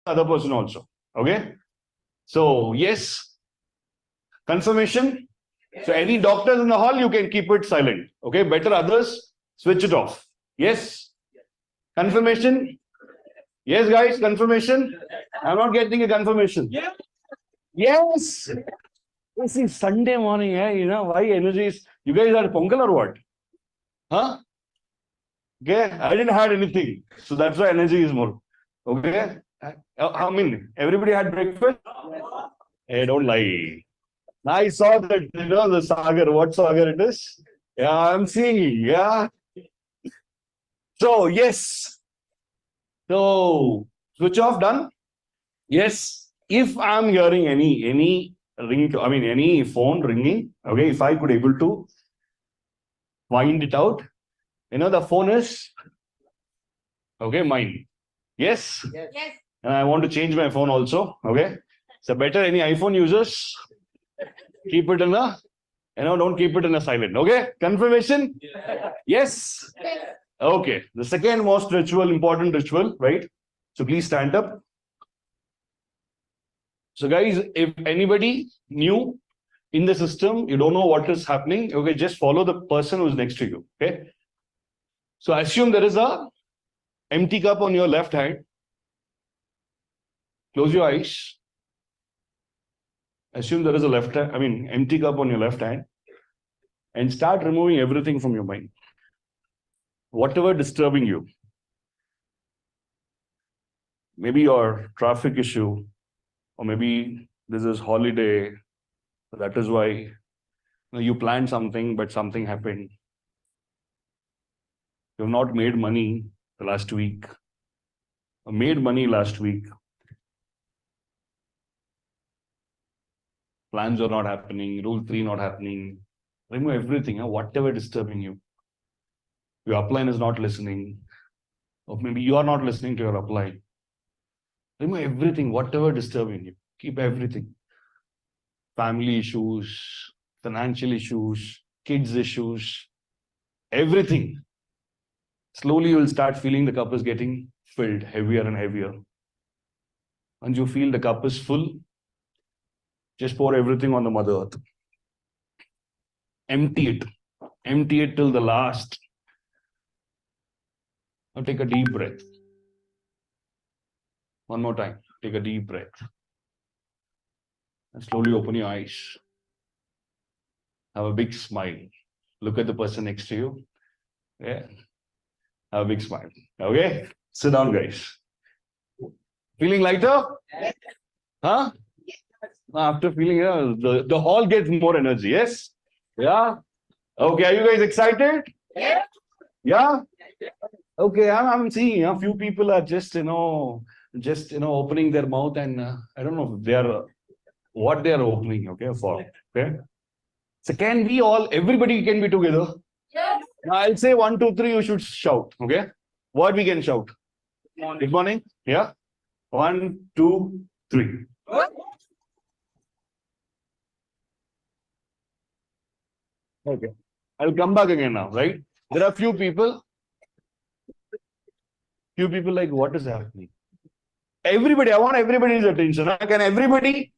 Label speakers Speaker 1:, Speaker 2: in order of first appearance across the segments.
Speaker 1: other person also. Okay. So yes, confirmation. So any doctors in the hall, you can keep it silent. Okay. Better others, switch it off. Yes. Confirmation. Yes, guys, confirmation. I'm not getting a confirmation. Yes. This is Sunday morning, you know, why energy is, you guys are Pongal or what? Huh? Okay, I didn't have anything. So that's why energy is more. Okay. I mean, everybody had breakfast? Hey, don't lie. I saw that, you know, the sagar, what sagar it is? Yeah, I'm seeing, yeah. So, yes. So, switch off, done? Yes. If I'm hearing any ring, I mean, any phone ringing, okay, if I could able to find it out, you know, the phone is, okay, mine. Yes?
Speaker 2: Yes.
Speaker 1: And I want to change my phone also, okay? So better any iPhone users, keep it in a, you know, don't keep it in a silent, okay? Confirmation? Yes? Okay. The second most ritual, important ritual, right? So please stand up. So guys, if anybody new in the system, you don't know what is happening, okay, just follow the person who's next to you, okay? So assume there is a empty cup on your left hand. Close your eyes. Assume there is a empty cup on your left hand, and start removing everything from your mind. Whatever disturbing you. Maybe your traffic issue, or maybe this is holiday. That is why you planned something, but something happened. You have not made money last week, or made money last week. Plans are not happening, rule 3 not happening. Remove everything, whatever disturbing you. Your upline is not listening, or maybe you are not listening to your upline. Remove everything, whatever disturbing you. Keep everything. Family issues, financial issues, kids issues, everything. Slowly you will start feeling the cup is getting filled heavier and heavier. Once you feel the cup is full, just pour everything on the Mother Earth. Empty it. Empty it till the last. Now take a deep breath. One more time. Take a deep breath. And slowly open your eyes. Have a big smile. Look at the person next to you. Yeah. Have a big smile. Okay? Sit down, guys. Feeling lighter?
Speaker 2: Yes.
Speaker 1: Huh?
Speaker 2: Yes.
Speaker 1: After feeling, the hall gets more energy. Yes? Yeah? Okay, are you guys excited?
Speaker 2: Yes.
Speaker 1: Yeah? Okay, I'm seeing a few people are just opening their mouth, and I don't know if they are what they are opening, okay, for. Okay. So can we all, everybody can be together?
Speaker 2: Yes.
Speaker 1: Now I'll say 1, 2, 3, you should shout, okay? What we can shout? Good morning. Yeah? 1, 2, 3. Okay. I'll come back again now, right? There are few people like, what is happening? Everybody, I want everybody's attention. Can everybody?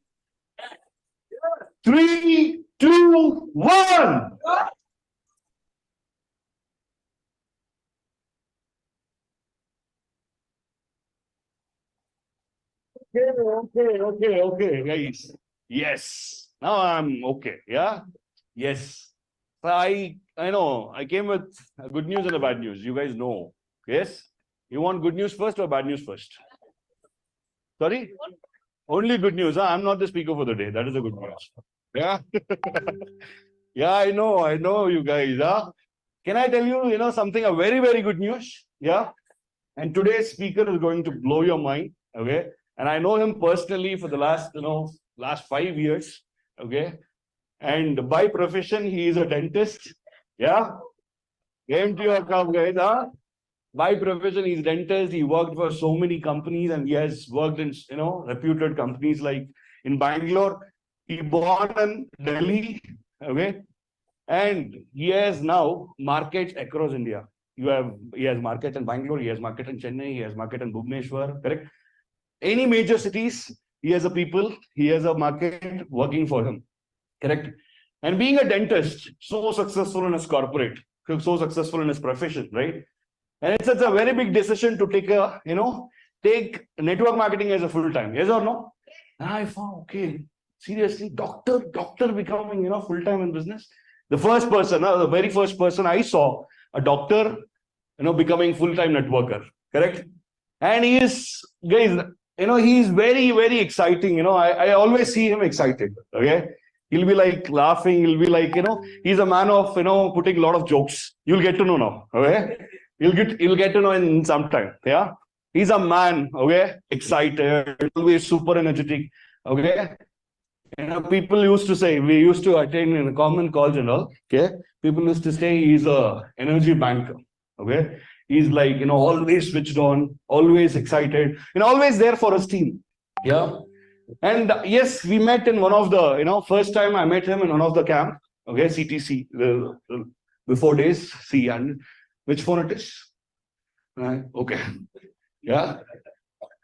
Speaker 1: 3, 2, 1. Okay, guys. Yes. Now I'm okay. Yeah. Yes. So I know I came with good news and a bad news. You guys know. Yes. You want good news first or bad news first? Sorry? Only good news. Huh? I'm not the speaker for the day. That is the good news. Yeah. Yeah, I know you guys. Huh? Can I tell you, something, a very, very good news? Yeah. And today's speaker is going to blow your mind. Okay. And I know him personally for the last 5 years. Okay. And by profession, he is a dentist. Yeah. Came to your club, guys. Huh? By profession, he's a dentist. He worked for so many companies, and he has worked in, reputed companies like in Bangalore. He born in Delhi. Okay. And he has now markets across India. He has market in Bangalore, he has market in Chennai, he has market in Bhubaneswar, correct? any major cities, he has a people, he has a market working for him. Correct? And being a dentist, so successful in his corporate, so successful in his profession, right? And it's a very big decision to take network marketing as a full time. Yes or no? And I found, okay, seriously, doctor becoming, full time in business. The very first person I saw, a doctor, becoming full time networker. Correct? And he is, guys, he is very, very exciting. I always see him excited. Okay. He'll be like laughing. He'll be like, he's a man of, putting a lot of jokes. You'll get to know now. Okay. You'll get to know in some time. Yeah. He's a man. Okay. Excited. Always super energetic. Okay. People used to say, we used to attend in common calls and all. Okay. People used to say he's a energy banker. Okay. He's like, always switched on, always excited, and always there for his team. Yeah. And yes, we met in one of the, first time I met him in one of the camp. Okay. CTC, before days. See, and which phone it is? Okay. Yeah.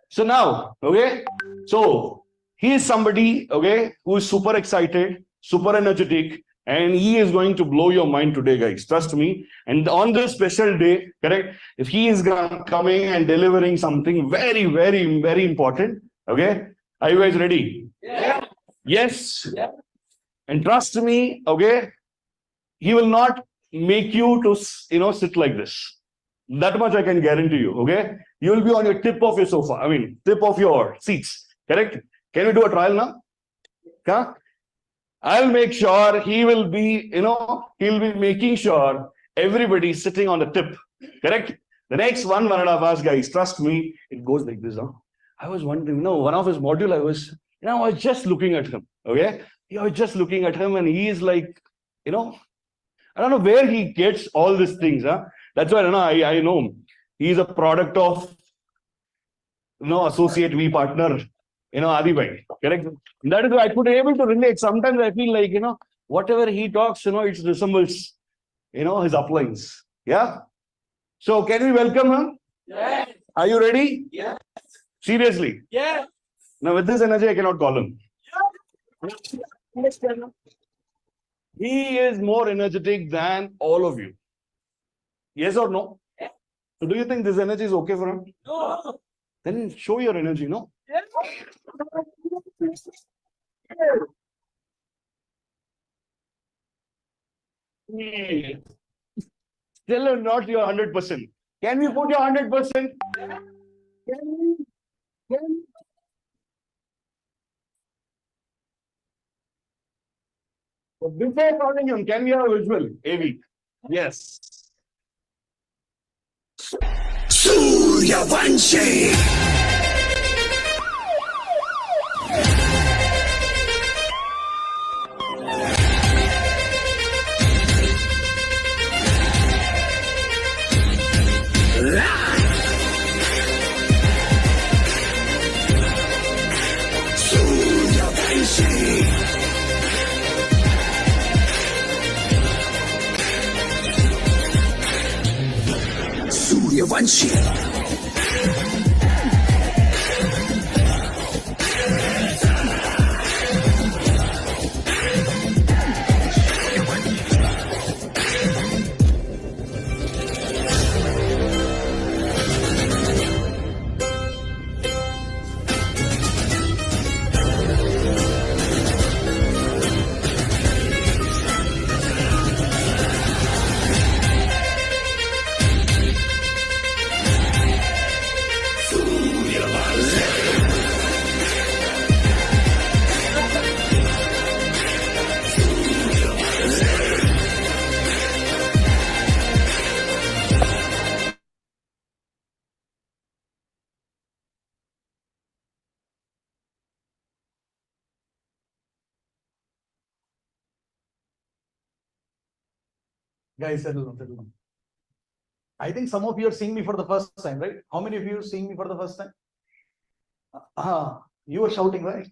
Speaker 1: So now, okay. So he is somebody, okay, who is super excited, super energetic, and he is going to blow your mind today, guys. Trust me. And on this special day, correct, if he is coming and delivering something very, very, very important, okay, are you guys ready? Yeah. Yes. Yeah. And trust me, okay, he will not make you to, sit like this. That much I can guarantee you, okay? You will be on your tip of your sofa, tip of your seats, correct? Can we do a trial now? Huh? I'll make sure he will be, he'll be making sure everybody is sitting on the tip. Correct? The next 1.5 hours, guys, trust me, it goes like this. Huh? I was wondering, one of his module, I was just looking at him. Okay? I was just looking at him and he is like, I don't know where he gets all these things. Huh? That's why I know he's a product of, associate V partner. Adi bhai, correct? That is why I could be able to relate. Sometimes I feel like, whatever he talks, it resembles, his uplines. Yeah? So can we welcome him? Yes. Are you ready? Yes. Seriously? Yes. Now with this energy, I cannot call him. Yes. He is more energetic than all of you. Yes or no? Yes. So do you think this energy is okay for him? No. Then show your energy, no? Yes. Still not your 100%. Can we put your 100%? Can we? Before calling him, can we have a visual? AV. Yes. Suryavanshi. Suryavanshi.
Speaker 2: Guys, settle down. I think some of you are seeing me for the first time, right? How many of you are seeing me for the first time? You were shouting, right?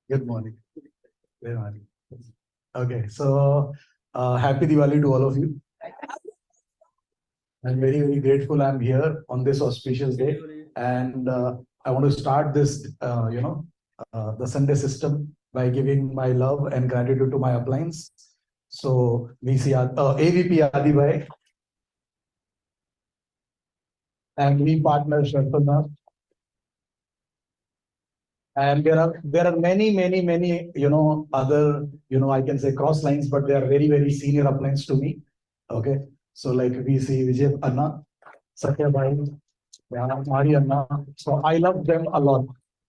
Speaker 2: Good morning. Good morning. Okay, so happy Diwali to all of you. I'm very, very grateful I'm here on this auspicious day. And I want to start this, the Sunday system by giving my love and gratitude to my appliance. So AVP Adibhai and we partner Sharpana. And there are many other I can say cross lines, but they are very senior appliance to me. Okay, so like we see Vijay Anna, Satya Bhai, Mari Anna. So I love them a lot.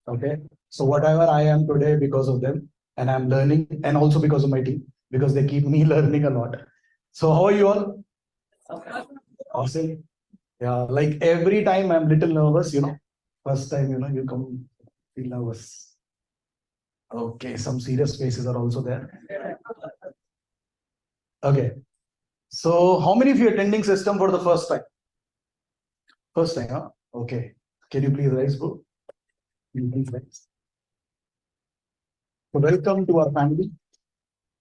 Speaker 2: Okay, so whatever I am today because of them, and I'm learning, and also because of my team, because they keep me learning a lot. So how are you all? Awesome. Yeah, like every time I'm little nervous. First time you come feel nervous. Okay, some serious faces are also there. Okay, so how many of you attending system for the first time? First time, huh? Okay. Can you please rise, bro? Can you please rise? So welcome to our family.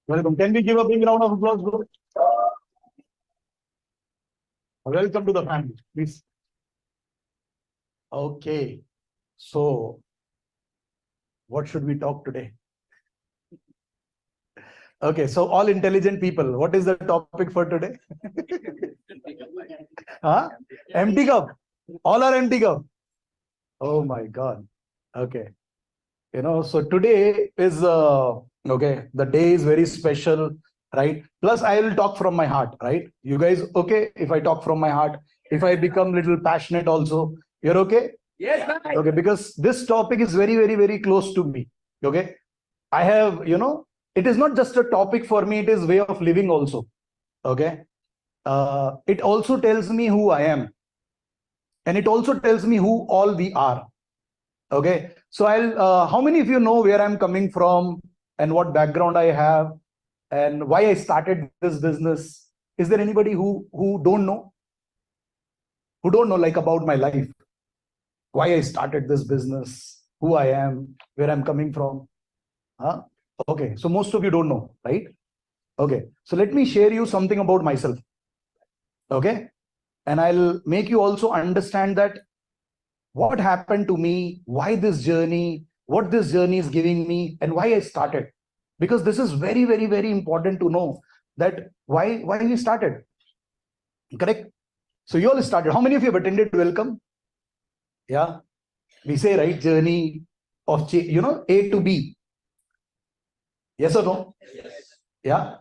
Speaker 2: Welcome. Can we give a big round of applause, bro? Welcome to the family, please. Okay. So, what should we talk today? Okay, so all intelligent people, what is the topic for today? Huh? Empty cup. All are empty cup. Oh my God. Okay. So today is okay. The day is very special, right? Plus, I will talk from my heart, right? You guys okay? If I talk from my heart, if I become little passionate, also, you're okay? Yes. Okay, because this topic is very close to me. Okay, I have it is not just a topic for me; it is way of living also. Okay, it also tells me who I am, and it also tells me who all we are. Okay, so how many of you know where I'm coming from and what background I have and why I started this business? Is there anybody who don't know? Who don't know like about my life? Why I started this business, who I am, where I'm coming from? Huh? Okay, so most of you don't know, right? Okay, so let me share you something about myself. Okay, and I'll make you also understand that what happened to me, why this journey, what this journey is giving me, and why I started. Because this is very important to know that why we started. Correct? So you all started. How many of you have attended welcome? Yeah. We say, right, journey of A to B. Yes or no? Yes. Yeah.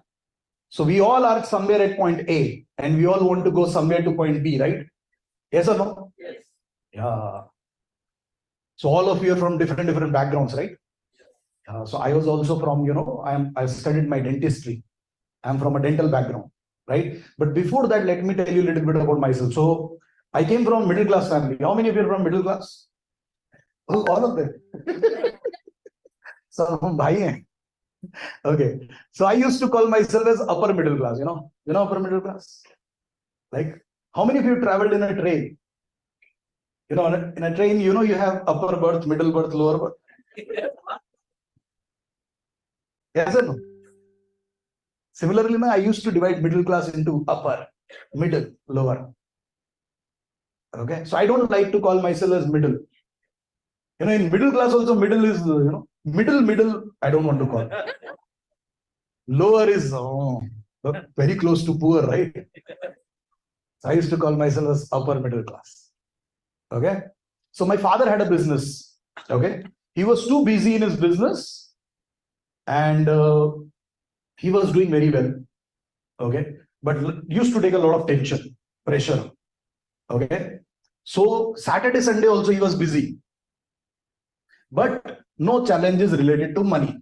Speaker 2: So we all are somewhere at point A and we all want to go somewhere to point B, right? Yes or no? Yes. Yeah. So all of you are from different backgrounds, right? So I was also from, I studied my dentistry. I'm from a dental background, right? But before that, let me tell you a little bit about myself. So I came from middle class family. How many of you are from middle class? Oh, all of them. So bhai hain. Okay. So I used to call myself as upper middle class, upper middle class. Like, how many of you traveled in a train? In a train, you have upper berth, middle berth, lower berth. Yes or no? Similarly, I used to divide middle class into upper, middle, lower. Okay, so I don't like to call myself as middle. In middle class also, middle is middle. I don't want to call. Lower is very close to poor, right? So I used to call myself as upper middle class. Okay, so my father had a business. Okay, he was too busy in his business, and he was doing very well. Okay, but used to take a lot of tension, pressure. Okay, so Saturday, Sunday also he was busy, but no challenges related to money.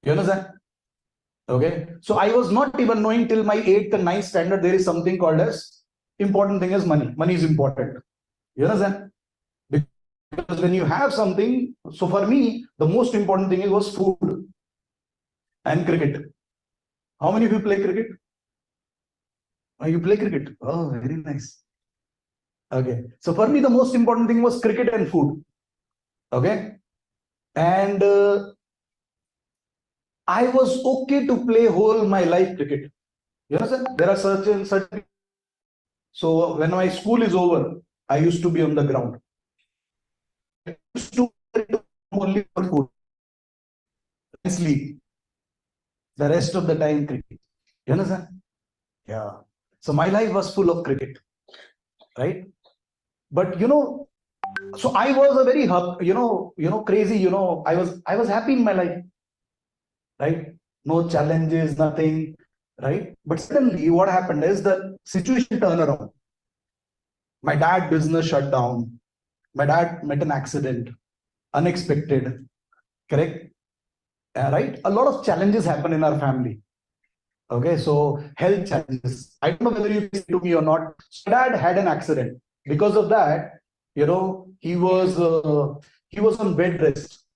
Speaker 2: You understand? Okay, so I was not even knowing till my 8th and 9th standard there is something called as important thing as money. Money is important. You understand? Because when you have something, so for me, the most important thing was food and cricket. How many of you play cricket? Oh, you play cricket? Oh, very nice. Okay, so for me, the most important thing was cricket and food. Okay, and I was okay to play whole my life cricket. You understand? There are certain. So when my school is over, I used to be on the ground. only for food and sleep. The rest of the time, cricket. You understand? Yeah. So my life was full of cricket, right? But so I was a very crazy. I was happy in my life, right? No challenges, nothing, right? But suddenly, what happened is the situation turned around. My dad business shut down. My dad met an accident, unexpected, correct? Right? A lot of challenges happen in our family. Okay, so health challenges. I don't know whether you listen to me or not. So dad had an accident. Because of that, he was on bed rest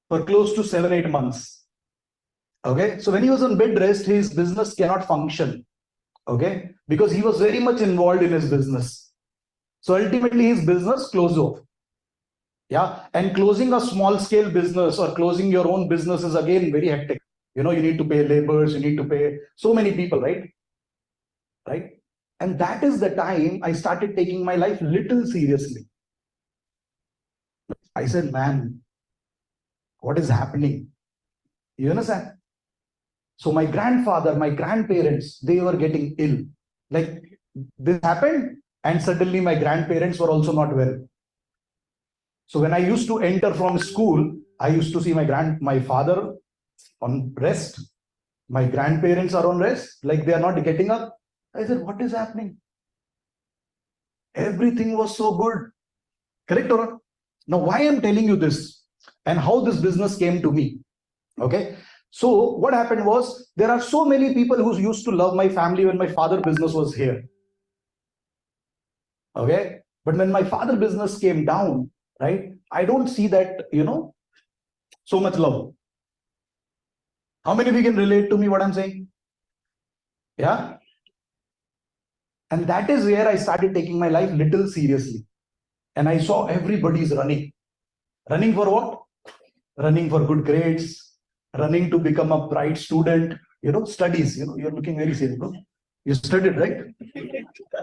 Speaker 2: for close to 7-8 months. Okay, so when he was on bed rest, his business cannot function. Okay, because he was very much involved in his business. So ultimately, his business closed off. Yeah, and closing a small scale business or closing your own business is again very hectic. You need to pay laborers, you need to pay so many people, right? Right. And that is the time I started taking my life little seriously. I said, man, what is happening? You understand? So my grandfather, my grandparents, they were getting ill. Like this happened, and suddenly my grandparents were also not well. So when I used to enter from school, I used to see my father on rest. My grandparents are on rest, like they are not getting up. I said, what is happening? Everything was so good. Correct or not? Now, why I'm telling you this and how this business came to me. Okay. So what happened was there are so many people who used to love my family when my father business was here. Okay. But when my father business came down, right, I don't see that, so much love. How many of you can relate to me what I'm saying? Yeah. And that is where I started taking my life little seriously. And I saw everybody's running. Running for what? Running for good grades, running to become a bright student, studies, you're looking very serious. You studied, right?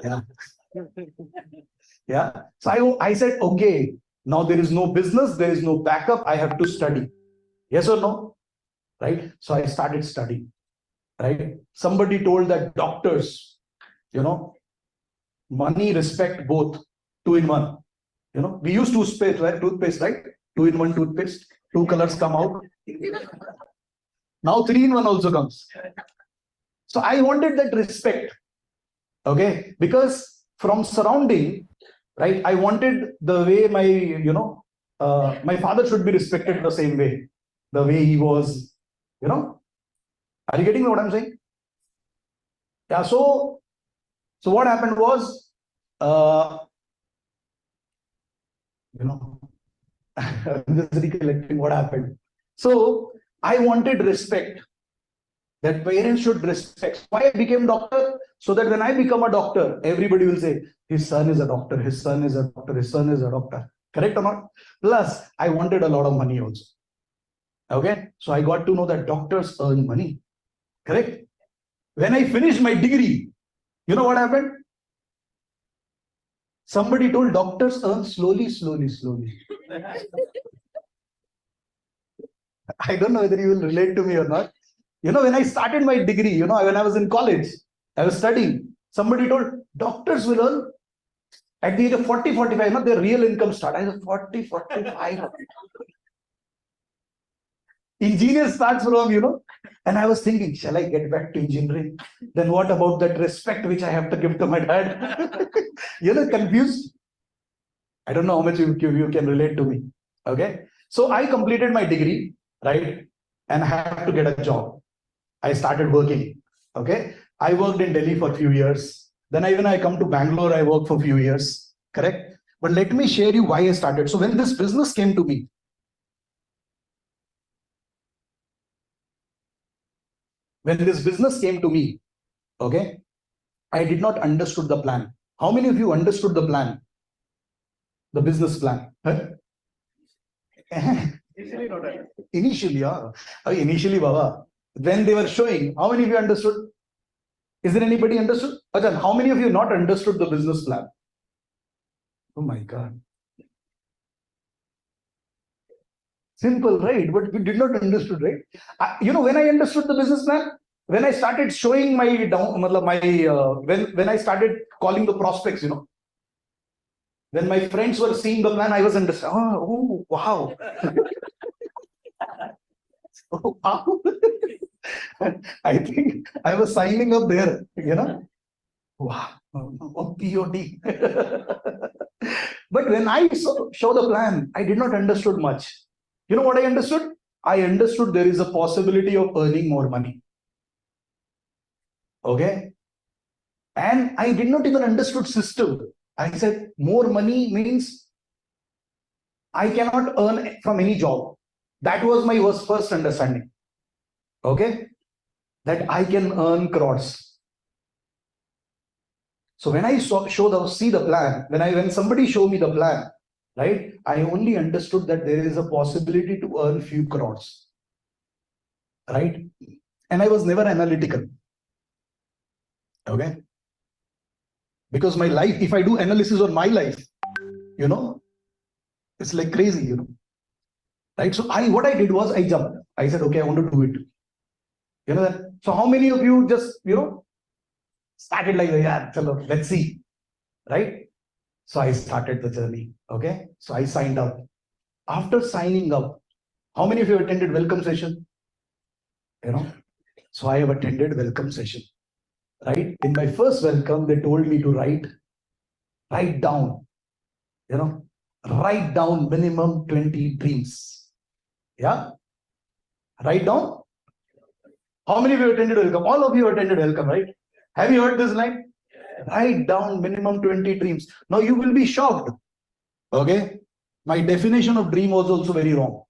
Speaker 2: Yeah. Yeah. So I said, okay, now there is no business, there is no backup, I have to study. Yes or no? Right? So I started studying. Right? Somebody told that doctors, money, respect, both, two in one. We use toothpaste, right? Toothpaste, right? Two in one toothpaste, two colors come out. Now three in one also comes. So I wanted that respect. Okay, because from surrounding, right, I wanted the way my father should be respected the same way, the way he was, are you getting what I'm saying? Yeah. So what happened was, I'm just recollecting what happened. So I wanted respect. That parents should respect. Why I became doctor? So that when I become a doctor, everybody will say, his son is a doctor, his son is a doctor, his son is a doctor. Correct or not? Plus, I wanted a lot of money also. Okay. So I got to know that doctors earn money. Correct? When I finished my degree, you know what happened? Somebody told doctors earn slowly, slowly, slowly. I don't know whether you will relate to me or not. When I started my degree, when I was in college, I was studying. Somebody told doctors will earn at the age of 40, 45, not their real income start. I said 40, 45. Engineer starts from, and I was thinking, shall I get back to engineering? Then what about that respect which I have to give to my dad? Confused. I don't know how much you can relate to me. Okay. So I completed my degree, right? And I have to get a job. I started working. Okay. I worked in Delhi for a few years. Then when I come to Bangalore, I worked for a few years. Correct. But let me share you why I started. So when this business came to me, okay, I did not understood the plan. How many of you understood the plan? The business plan? Huh? Initially, yeah. Initially, Baba. When they were showing, how many of you understood? Is there anybody understood? Ajahn, how many of you not understood the business plan? Oh my God. Simple, right? But we did not understood, right? When I understood the business plan, when I started showing my when I started calling the prospects, when my friends were seeing the plan, I was understanding. Oh, wow. Oh, wow. I think I was signing up there, Wow. Oh, POD. But when I show the plan, I did not understood much. You know what I understood? I understood there is a possibility of earning more money. Okay. And I did not even understood system. I said more money means I cannot earn from any job. That was my first understanding. Okay. That I can earn crores. So when I see the plan, when somebody showed me the plan, right, I only understood that there is a possibility to earn few crores, right? And I was never analytical, okay? Because my life, if I do analysis on my life, it's like crazy, right? So what I did was I jumped. I said, okay, I want to do it. So how many of you just, started like, yeah, let's see, right? So I started the journey, okay? So I signed up. After signing up, how many of you attended welcome session? So I have attended welcome session, right? In my first welcome, they told me to write down, write down minimum 20 dreams. Yeah? Write down. How many of you attended welcome? All of you attended welcome, right? Have you heard this line? Write down minimum 20 dreams. Now you will be shocked. Okay? My definition of dream was also very wrong.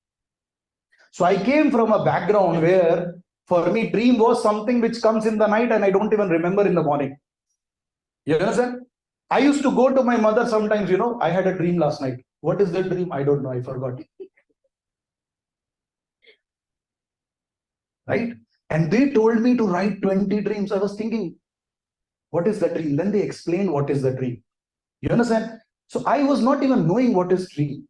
Speaker 2: So I came from a background where for me dream was something which comes in the night and I don't even remember in the morning. You understand? I used to go to my mother sometimes, I had a dream last night. What is that dream? I don't know. I forgot. Right? And they told me to write 20 dreams. I was thinking, what is the dream? Then they explained what is the dream. You understand? So I was not even knowing what is dream.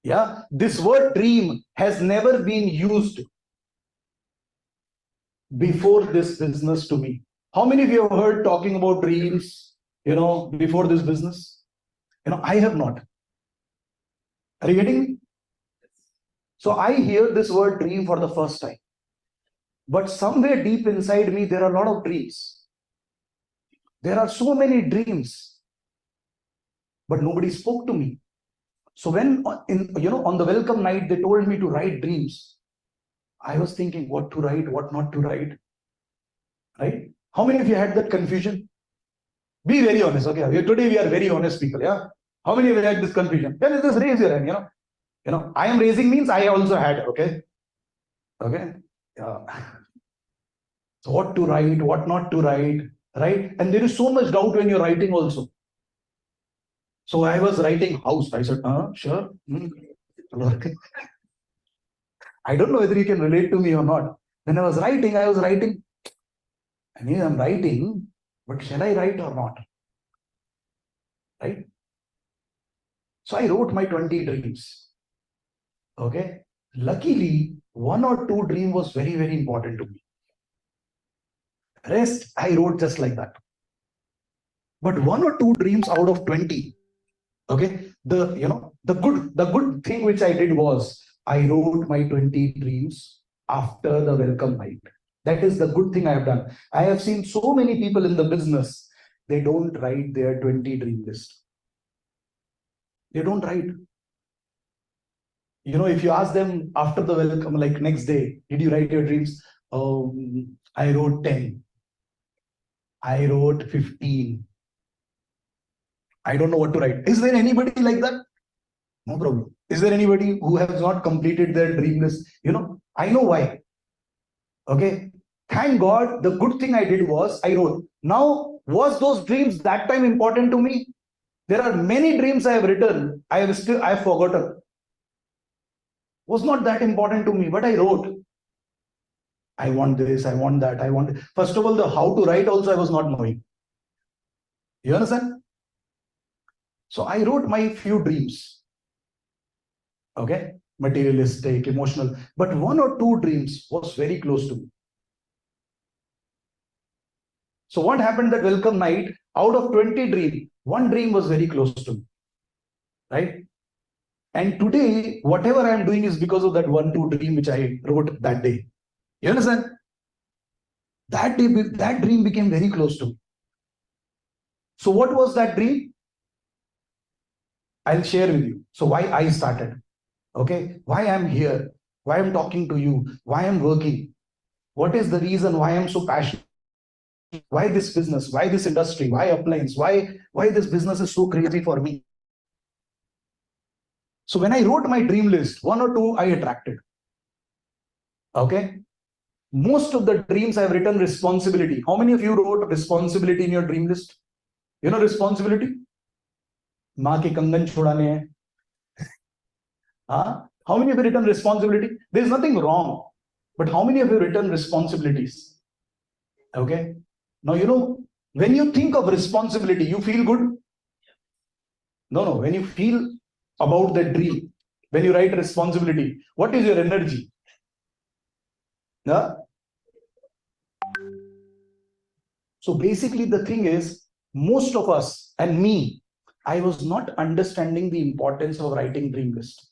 Speaker 2: Yeah, this word dream has never been used before this business to me. How many of you have heard talking about dreams, before this business? I have not. Are you getting me? So I hear this word dream for the first time. But somewhere deep inside me, there are a lot of dreams. There are so many dreams, but nobody spoke to me. So when on the welcome night, they told me to write dreams. I was thinking what to write, what not to write. Right? How many of you had that confusion? Be very honest. Okay. Today we are very honest people. Yeah. How many of you had this confusion? Yeah, just raise your hand. I am raising means I also had. Okay. Okay. Yeah. So what to write, what not to write, right? And there is so much doubt when you're writing also. So I was writing house. I said, sure. I don't know whether you can relate to me or not. When I was writing, I'm writing, but shall I write or not? Right? So I wrote my 20 dreams. Okay. Luckily, one or two dream was very, very important to me. Rest, I wrote just like that. But one or two dreams out of 20. Okay. The good thing which I did was I wrote my 20 dreams after the welcome night. That is the good thing I have done. I have seen so many people in the business, they don't write their 20 dream list. They don't write. If you ask them after the welcome, like next day, did you write your dreams? I wrote 10. I wrote 15. I don't know what to write. Is there anybody like that? No problem. Is there anybody who has not completed their dream list? I know why. Okay. Thank God. The good thing I did was I wrote. Now, was those dreams that time important to me? There are many dreams I have written. I have forgotten. Was not that important to me, but I wrote. I want this, I want that, I want. First of all, the how to write also I was not knowing. You understand? So I wrote my few dreams. Okay, materialistic, emotional, but one or two dreams was very close to me. So what happened that welcome night, out of 20 dreams, one dream was very close to me, right? And today, whatever I am doing is because of that one, two dream which I wrote that day. You understand? That day, that dream became very close to me. So what was that dream? I'll share with you. So why I started, okay? Why I'm here, why I'm talking to you, why I'm working. What is the reason why I'm so passionate? Why this business? Why this industry? Why appliance? Why this business is so crazy for me? So when I wrote my dream list, one or two I attracted. Okay. Most of the dreams I've written responsibility. How many of you wrote responsibility in your dream list? You know responsibility? माँ के कंगन छुड़ाने हैं. How many of you written responsibility? There is nothing wrong, but how many of you written responsibilities? Okay. Now you know when you think of responsibility, you feel good. No. When you feel about the dream, when you write responsibility, what is your energy? Yeah. So basically, the thing is, most of us and me, I was not understanding the importance of writing dream list.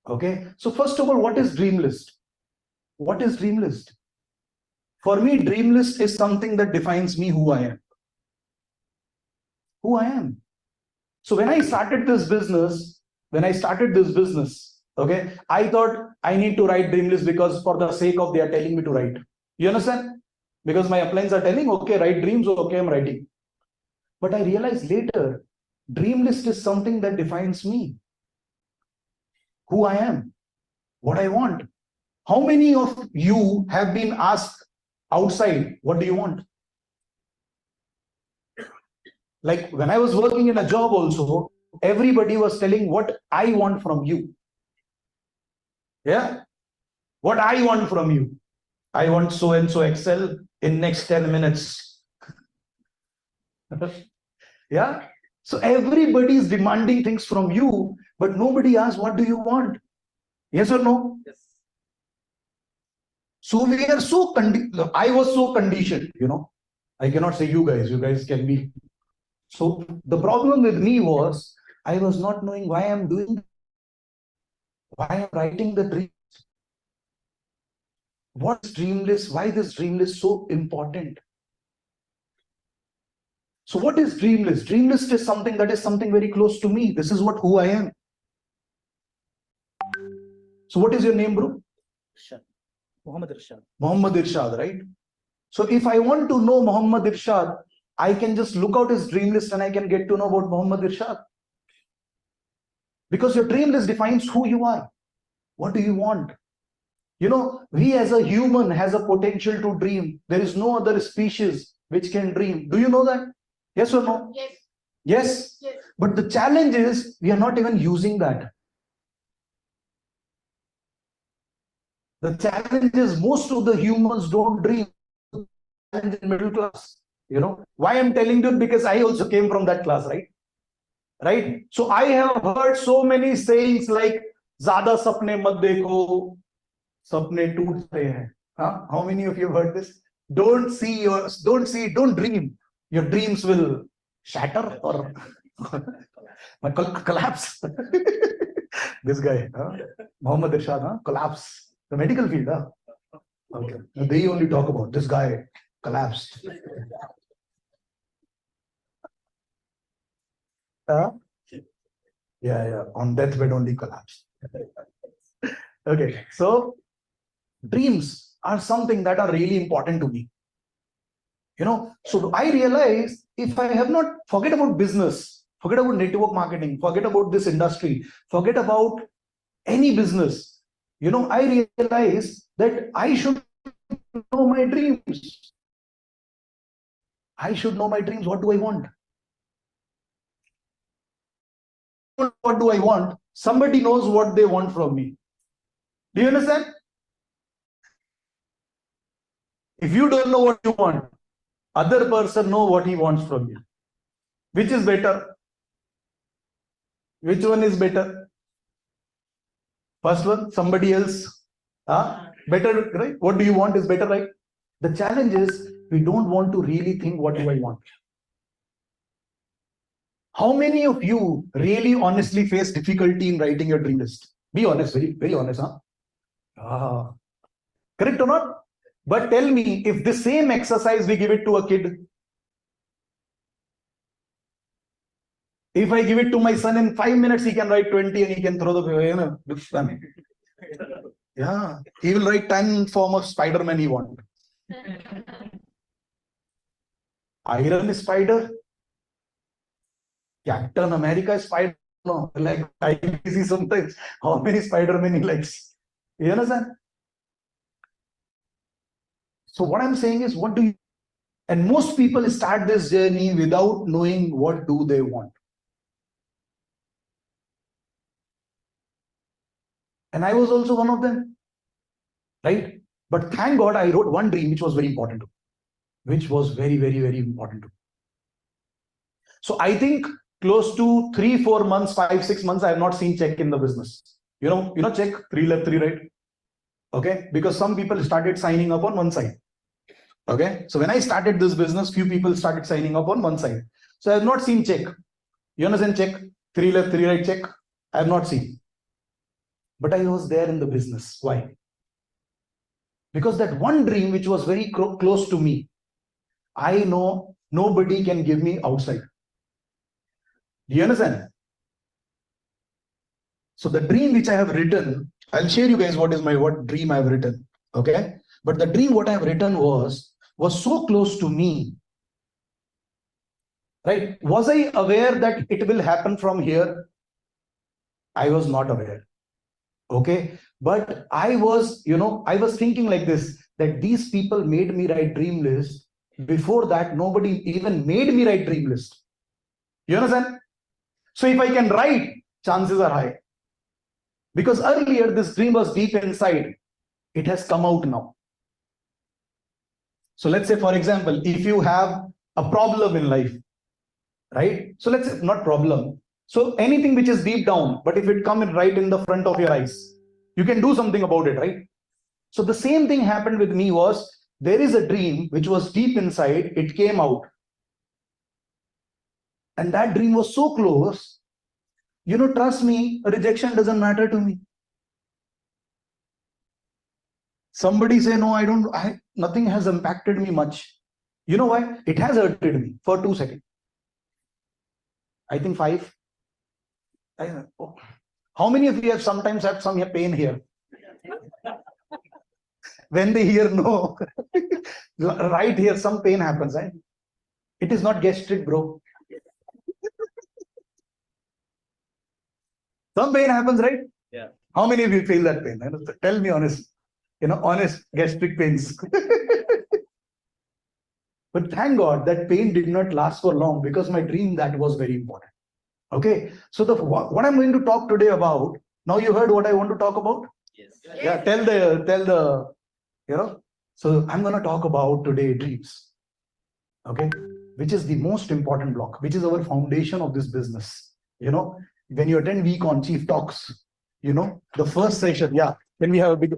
Speaker 2: Okay. So first of all, what is dream list? What is dream list? For me, dream list is something that defines me, who I am. Who I am. So when I started this business, okay, I thought I need to write dream list because for the sake of they are telling me to write. You understand? Because my uplines are telling, okay, write dreams, okay, I'm writing. But I realized later, dream list is something that defines me. Who I am, what I want. How many of you have been asked outside, what do you want? Like when I was working in a job also, everybody was telling what I want from you. Yeah. What I want from you. I want so and so Excel in next 10 minutes. Yeah. So everybody is demanding things from you, but nobody asks, what do you want? Yes or no? Yes. So we are so I was so conditioned, you know. I cannot say you guys can be. So the problem with me was I was not knowing why I'm doing, why I'm writing the dream. What's dream list? Why this dream list so important? So what is dream list? Dream list is something that is something very close to me. This is who I am. So what is your name, bro? Muhammad Irshad. Muhammad Irshad, right? So if I want to know Muhammad Irshad, I can just look out his dream list and I can get to know about Muhammad Irshad. Because your dream list defines who you are. What do you want? You know, we as a human has a potential to dream. There is no other species which can dream. Do you know that? Yes or no? Yes. Yes? Yes. But the challenge is we are not even using that. The challenge is most of the humans don't dream. In middle class. You know why I'm telling you? Because I also came from that class, right? Right? So I have heard so many sayings like "Zyada sapne mat dekho, sapne tootte hain." How many of you have heard this? Don't dream. Your dreams will shatter or collapse. This guy, Muhammad Irshad, collapse. The medical field, okay. They only talk about this guy collapsed. Yeah, on deathbed only collapsed. Okay, so dreams are something that are really important to me. You know, so I realize if I have not, forget about business, forget about network marketing, forget about this industry, forget about any business. You know, I realize that I should know my dreams. I should know my dreams. What do I want? What do I want? Somebody knows what they want from me. Do you understand? If you don't know what you want, other person know what he wants from you. Which is better? Which one is better? First one, somebody else. Better, right? What do you want is better, right? The challenge is we don't want to really think what do I want. How many of you really honestly face difficulty in writing your dream list? Be honest, very, very honest, huh? Correct or not? But tell me, if the same exercise we give it to a kid, if I give it to my son in 5 minutes, he can write 20 and he can throw the, yeah, he will write 10 form of Spider-Man he want. Iron Spider, Captain America Spider, no, like I see sometimes how many Spider-Man he likes. You understand? So what I'm saying is, what do you, and most people start this journey without knowing what do they want. And I was also one of them, right? But thank God I wrote one dream which was very important to me, which was very, very, very important to me. So I think close to 3-4 months, 5-6 months, I have not seen check in the business. You know, check 3 left, 3 right. Okay, because some people started signing up on one side. Okay, so when I started this business, few people started signing up on one side. So I have not seen check. You understand check? 3 left, 3 right check. I have not seen. But I was there in the business. Why? Because that one dream which was very close to me, I know nobody can give me outside. Do you understand? So the dream which I have written, I'll share you guys what dream I have written. Okay. But the dream what I have written was so close to me. Right? Was I aware that it will happen from here? I was not aware. Okay. But I was thinking like this, that these people made me write dream list. Before that, nobody even made me write dream list. You understand? So if I can write, chances are high. Because earlier this dream was deep inside. It has come out now. So let's say, for example, if you have a problem in life, right? So let's say not problem. So anything which is deep down, but if it comes right in the front of your eyes, you can do something about it, right? So the same thing happened with me was, there is a dream which was deep inside, it came out. And that dream was so close, trust me, rejection doesn't matter to me. Somebody say, no, nothing has impacted me much. You know why? It has hurted me for 2 seconds. I think 5. How many of you have sometimes had some pain here? When they hear no, right here, some pain happens, right? It is not gastric, bro. Some pain happens, right?
Speaker 3: Yeah.
Speaker 2: How many of you feel that pain? Tell me honest, honest gastric pains. But thank God that pain did not last for long, because my dream, that was very important. Okay. So what I'm going to talk today about, now you heard what I want to talk about?
Speaker 3: Yes.
Speaker 2: Yeah, tell the, so I'm going to talk about today dreams. Okay. Which is the most important block, which is our foundation of this business. When you attend week on Chief Talks, the first session, yeah, when we have a big.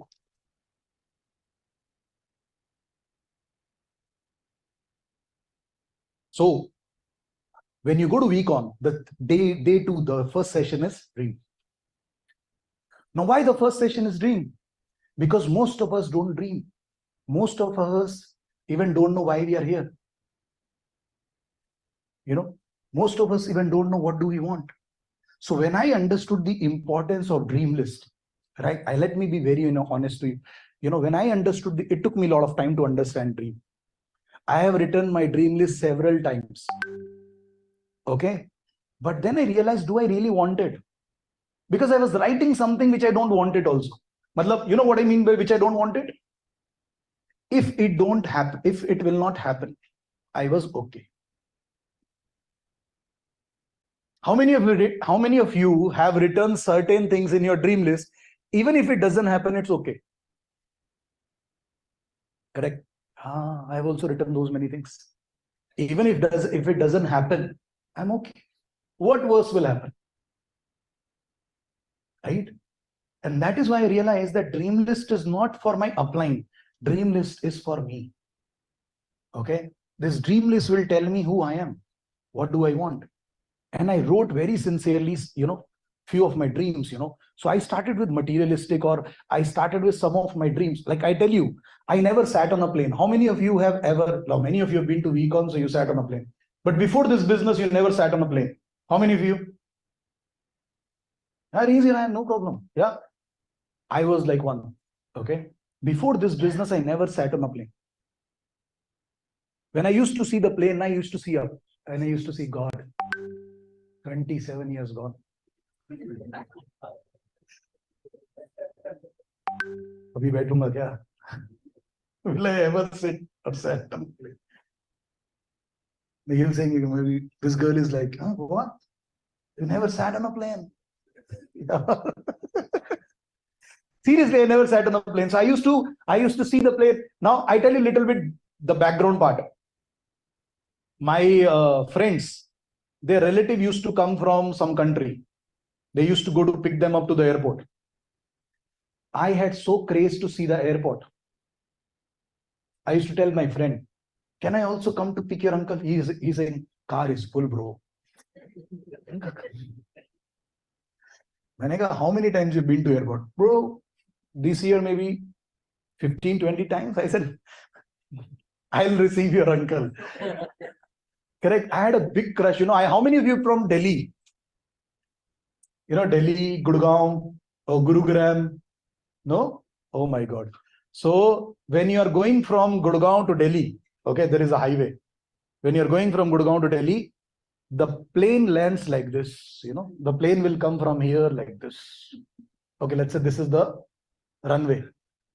Speaker 2: So when you go to week on, the day 2, the first session is dream. Now, why the first session is dream? Because most of us don't dream. Most of us even don't know why we are here. Most of us even don't know what do we want. So when I understood the importance of dream list, right? Let me be very honest to you. When I understood it took me a lot of time to understand dream. I have written my dream list several times. Okay. But then I realized, do I really want it? Because I was writing something which I don't want it also. Matlab, you know what I mean by which I don't want it? If it don't happen, if it will not happen, I was okay. How many of you have written certain things in your dream list? Even if it doesn't happen, it's okay. Correct. I have also written those many things. Even if it doesn't happen, I'm okay. What worse will happen? Right? And that is why I realized that dream list is not for my upline. Dream list is for me. Okay. This dream list will tell me who I am. What do I want? And I wrote very sincerely, few of my dreams, So I started with materialistic, or I started with some of my dreams. Like I tell you, I never sat on a plane. How many of you have ever, now many of you have been to VCon, so you sat on a plane. But before this business, you never sat on a plane. How many of you? Easy, man, no problem. Yeah. I was like one. Okay. Before this business, I never sat on a plane. When I used to see the plane, I used to see up, and I used to see God. 27 years gone. अभी बैठूंगा क्या? Will I ever sit or sat on a plane? He'll saying maybe this girl is like, huh, what? You never sat on a plane? Seriously, I never sat on a plane. So I used to see the plane. Now I tell you a little bit the background part. My friends, their relative used to come from some country. They used to go to pick them up to the airport. I had so craze to see the airport. I used to tell my friend, can I also come to pick your uncle? He's saying, car is full, bro. How many times you've been to airport? Bro, this year maybe 15, 20 times. I said, I'll receive your uncle. Correct. I had a big crush. How many of you from Delhi? Delhi, Gurgaon, or Gurugram? No? Oh my God. So when you are going from Gurgaon to Delhi, okay, there is a highway. When you're going from Gurgaon to Delhi, the plane lands like this. The plane will come from here like this. Okay, let's say this is the runway,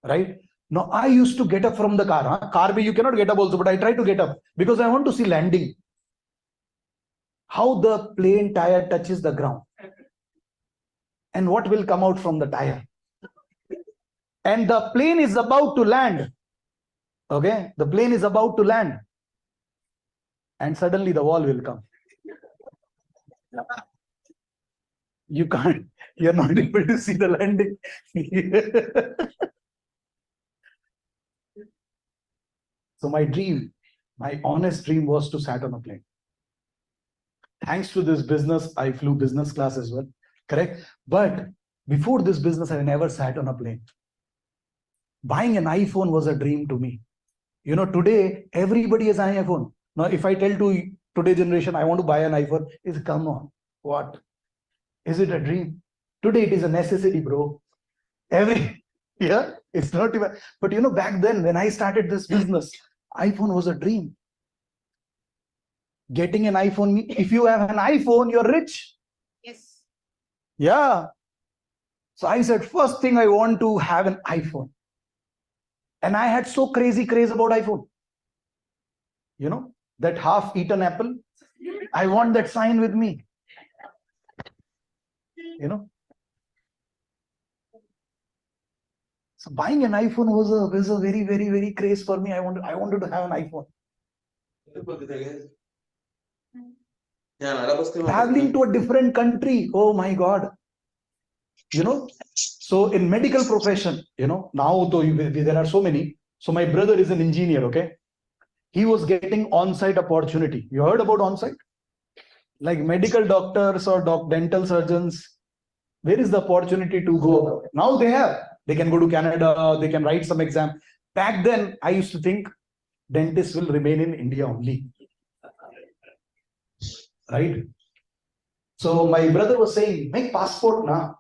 Speaker 2: right? Now I used to get up from the car. Car, you cannot get up also, but I try to get up because I want to see landing. How the plane tire touches the ground. And what will come out from the tire. And the plane is about to land. Okay, the plane is about to land. And suddenly the wall will come. You can't, you're not able to see the landing. So my dream, my honest dream was to sat on a plane. Thanks to this business, I flew business class as well. Correct? But before this business, I never sat on a plane. Buying an iPhone was a dream to me. Today, everybody has an iPhone. Now, if I tell to today generation, I want to buy an iPhone, it's come on. What? Is it a dream? Today, it is a necessity, bro. It's not even. But back then, when I started this business, iPhone was a dream. Getting an iPhone, if you have an iPhone, you're rich.
Speaker 3: Yes.
Speaker 2: Yeah. So I said, first thing I want to have an iPhone. And I had so crazy craze about iPhone. That half-eaten apple. I want that sign with me. So buying an iPhone was a very, very, very craze for me. I wanted to have an iPhone. Traveling to a different country. Oh my God. So in medical profession, now there are so many. So my brother is an engineer, okay? He was getting on-site opportunity. You heard about on-site? Like medical doctors or dental surgeons, where is the opportunity to go? Now they can go to Canada, they can write some exam. Back then, I used to think dentists will remain in India only. Right? So my brother was saying, make passport now.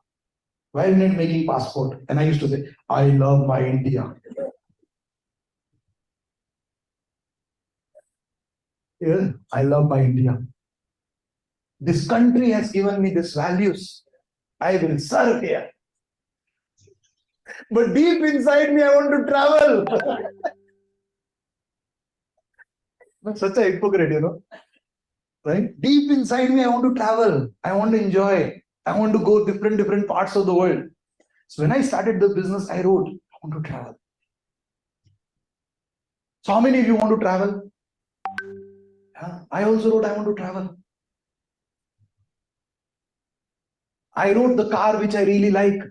Speaker 2: Why are you not making passport? And I used to say, I love my India. Yeah, I love my India. This country has given me these values. I will serve here. But deep inside me, I want to travel. I'm such a hypocrite, Right? Deep inside me, I want to travel. I want to enjoy. I want to go different parts of the world. So when I started the business, I wrote, I want to travel. So how many of you want to travel? Yeah, I also wrote, I want to travel. I wrote the car which I really like.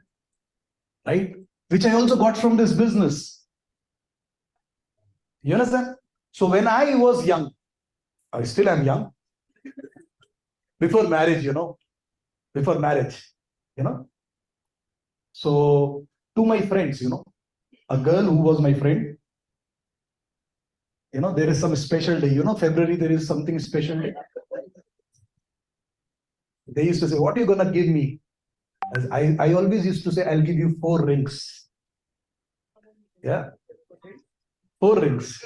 Speaker 2: right? Which I also got from this business. You understand? So when I was young, I still am young, before marriage, before marriage, you know. So to my friends, a girl who was my friend, there is some special day, February, there is something special day. They used to say, what are you going to give me? As I always used to say, I'll give you 4 rings. Yeah. 4 rings.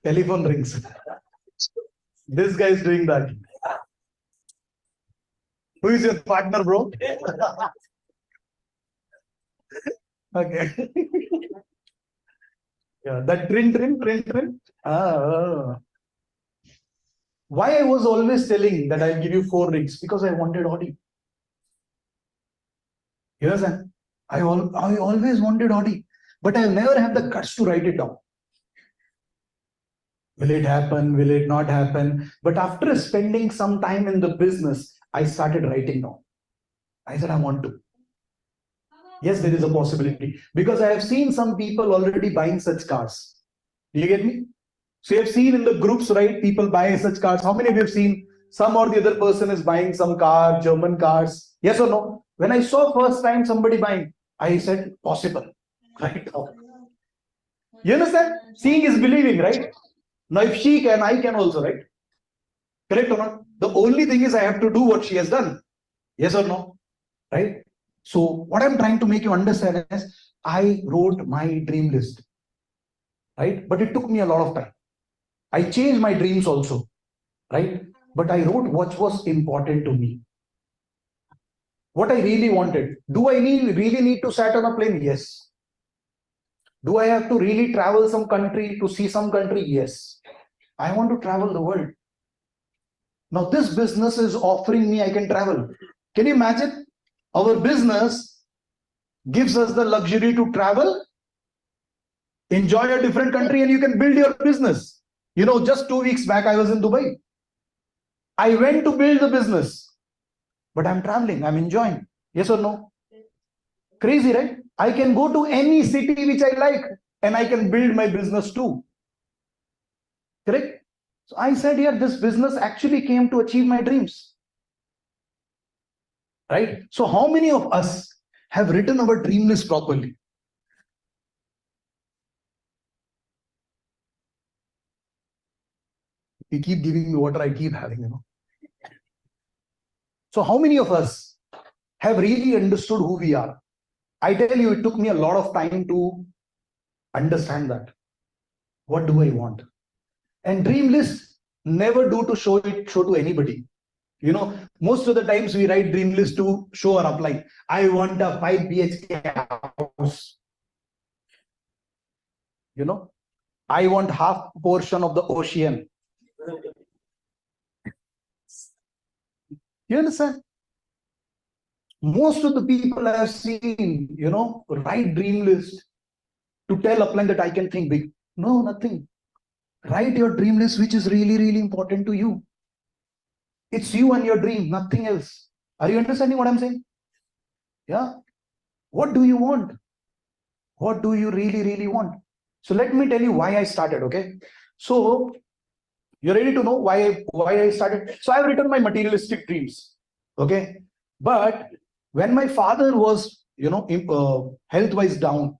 Speaker 2: Telephone rings. This guy is doing that. Who is your partner, bro? Okay. Yeah, that trin. Ah. Why I was always telling that I'll give you 4 rings? Because I wanted Audi. You understand? I always wanted Audi, but I never had the guts to write it down. Will it happen? Will it not happen? But after spending some time in the business, I started writing down. I said, I want to. Yes, there is a possibility because I have seen some people already buying such cars. Do you get me? So you have seen in the groups, right? People buying such cars. How many of you have seen some or the other person is buying some car, German cars? Yes or no? When I saw first time somebody buying, I said, possible. Right? You understand? Seeing is believing, right? Now, if she can, I can also, right? Correct or not? The only thing is I have to do what she has done. Yes or no? Right? So, what I'm trying to make you understand is I wrote my dream list, right? But it took me a lot of time. I changed my dreams also, right? But I wrote what was important to me. What I really wanted. Do I really need to sat on a plane? Yes. Do I have to really travel some country to see some country? Yes. I want to travel the world. Now, this business is offering me, I can travel. Can you imagine? Our business gives us the luxury to travel, enjoy a different country, and you can build your business. Just 2 weeks back, I was in Dubai. I went to build the business, but I'm traveling, I'm enjoying. Yes or no? Crazy, right? I can go to any city which I like and I can build my business too. Correct? So I said here, this business actually came to achieve my dreams. Right? So how many of us have written our dream list properly? You keep giving me water, I keep having, So how many of us have really understood who we are? I tell you, it took me a lot of time to understand that. What do I want? And dream list, never do to show to anybody. Most of the times we write dream list to show our upline. I want a 5 BHK house. I want half portion of the ocean. You understand? Most of the people I have seen, write dream list to tell upline that I can think big. No, nothing. Write your dream list, which is really, really important to you. It's you and your dream, nothing else. Are you understanding what I'm saying? Yeah. What do you want? What do you really, really want? So let me tell you why I started, okay? So you're ready to know why I started? So I've written my materialistic dreams, okay? But when my father was, health-wise down,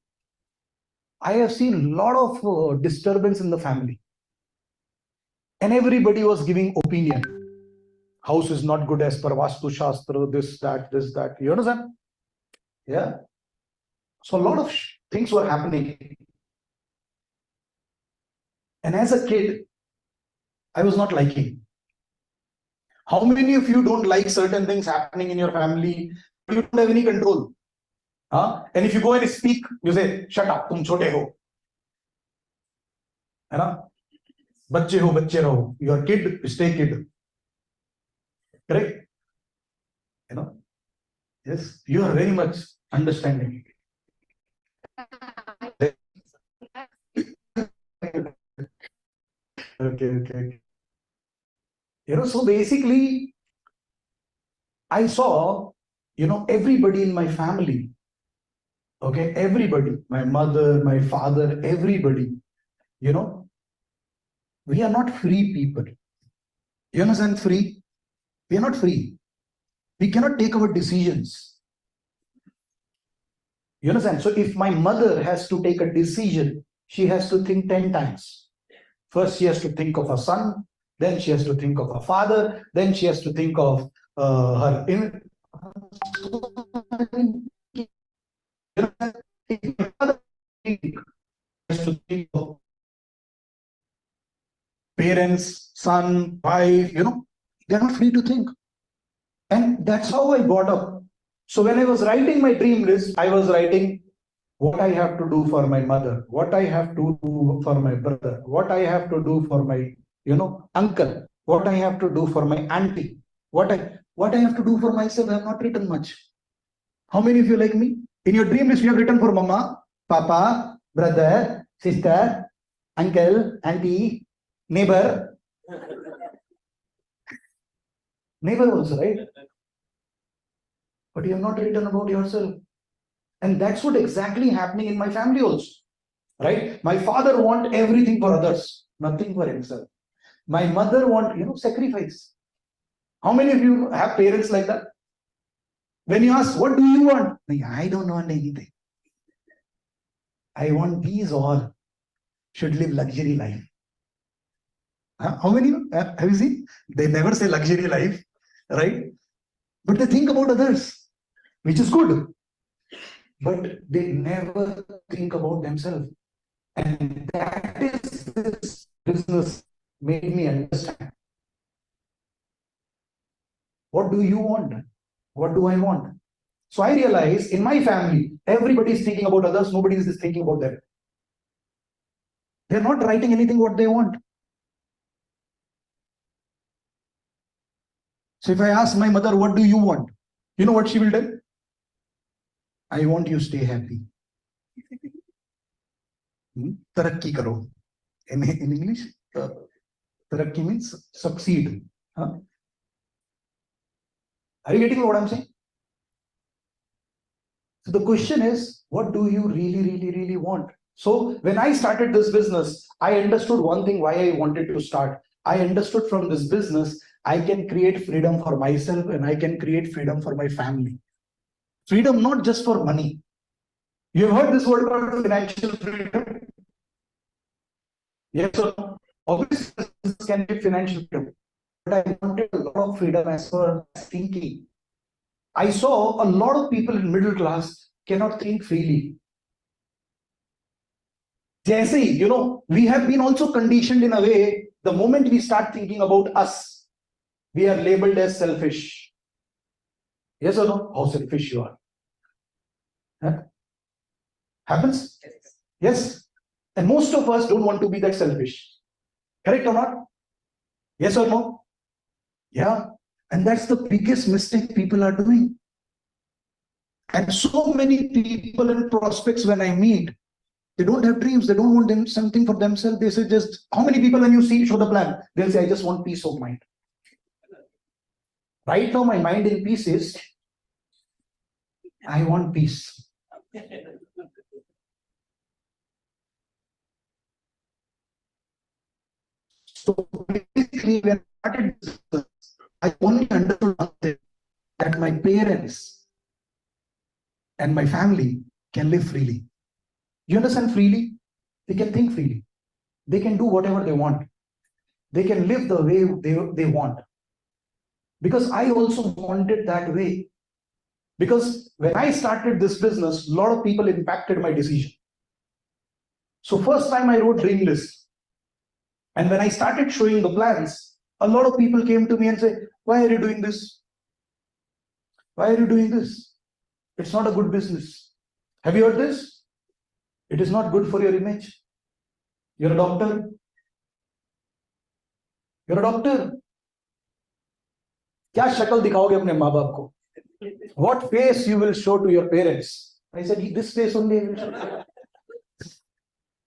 Speaker 2: I have seen a lot of disturbance in the family. And everybody was giving opinion. House is not good as per Vastu Shastra, this, that. You understand? Yeah. So a lot of things were happening. And as a kid, I was not liking. How many of you don't like certain things happening in your family? You don't have any control. Huh? And if you go and speak, you say, shut up, tum chote ho. है ना? बच्चे हो, बच्चे रहो. You are kid, stay kid. Correct? Yes, you are very much understanding. Okay. So basically, I saw, everybody in my family Okay, everybody, my mother, my father, everybody, you know, we are not free people. You understand? Free? We are not free. We cannot take our decisions. You understand? So if my mother has to take a decision, she has to think 10 times. First, she has to think of her son, then she has to think of her father, then she has to think of her in. Has to think of parents, son, wife, they're not free to think. And that's how I got up. So when I was writing my dream list, I was writing what I have to do for my mother, what I have to do for my brother, what I have to do for my, uncle, what I have to do for my auntie, what I have to do for myself. I have not written much. How many of you like me? In your dream list, you have written for mama, papa, brother, sister, uncle, auntie, neighbor. Neighbor also, right? But you have not written about yourself. And that's what exactly happening in my family also. Right? My father want everything for others, nothing for himself. My mother want, sacrifice. How many of you have parents like that? When you ask, what do you want? I don't want anything. I want these all should live luxury life. How many have you seen? They never say luxury life, right? But they think about others, which is good. But they never think about themselves. And that is this business made me understand. What do you want? What do I want? So I realize in my family, everybody is thinking about others, nobody is thinking about them. They're not writing anything what they want. So if I ask my mother, what do you want? You know what she will tell? I want you to stay happy. Tarakki karo. In English, tarakki means succeed. Huh? Are you getting what I'm saying? So the question is, what do you really, really, really want? So when I started this business, I understood one thing why I wanted to start. I understood from this business, I can create freedom for myself and I can create freedom for my family. Freedom not just for money. You have heard this word called financial freedom? Yes or no? Obviously, this can be financial freedom. But I wanted a lot of freedom as far as thinking. I saw a lot of people in middle class cannot think freely. Jaise, we have been also conditioned in a way, the moment we start thinking about us, we are labeled as selfish. Yes or no? How selfish you are. Huh? Happens? Yes. And most of us don't want to be that selfish. Correct or not? Yes or no? Yeah. And that's the biggest mistake people are doing. And so many people and prospects when I meet, they don't have dreams. They don't want something for themselves. They say just, how many people when you see, show the plan, they'll say, I just want peace of mind. Right now, my mind in peace is, I want peace. So basically, when I started this, I only understood one thing, that my parents and my family can live freely. You understand freely? They can think freely. They can do whatever they want. They can live the way they want. Because I also wanted that way. Because when I started this business, a lot of people impacted my decision. So first time I wrote dream list. And when I started showing the plans, a lot of people came to me and say, why are you doing this? Why are you doing this? It's not a good business. Have you heard this? It is not good for your image. You're a doctor. You're a doctor. क्या शक्ल दिखाओगे अपने माँ बाप को? What face you will show to your parents? I said, this face only I will show.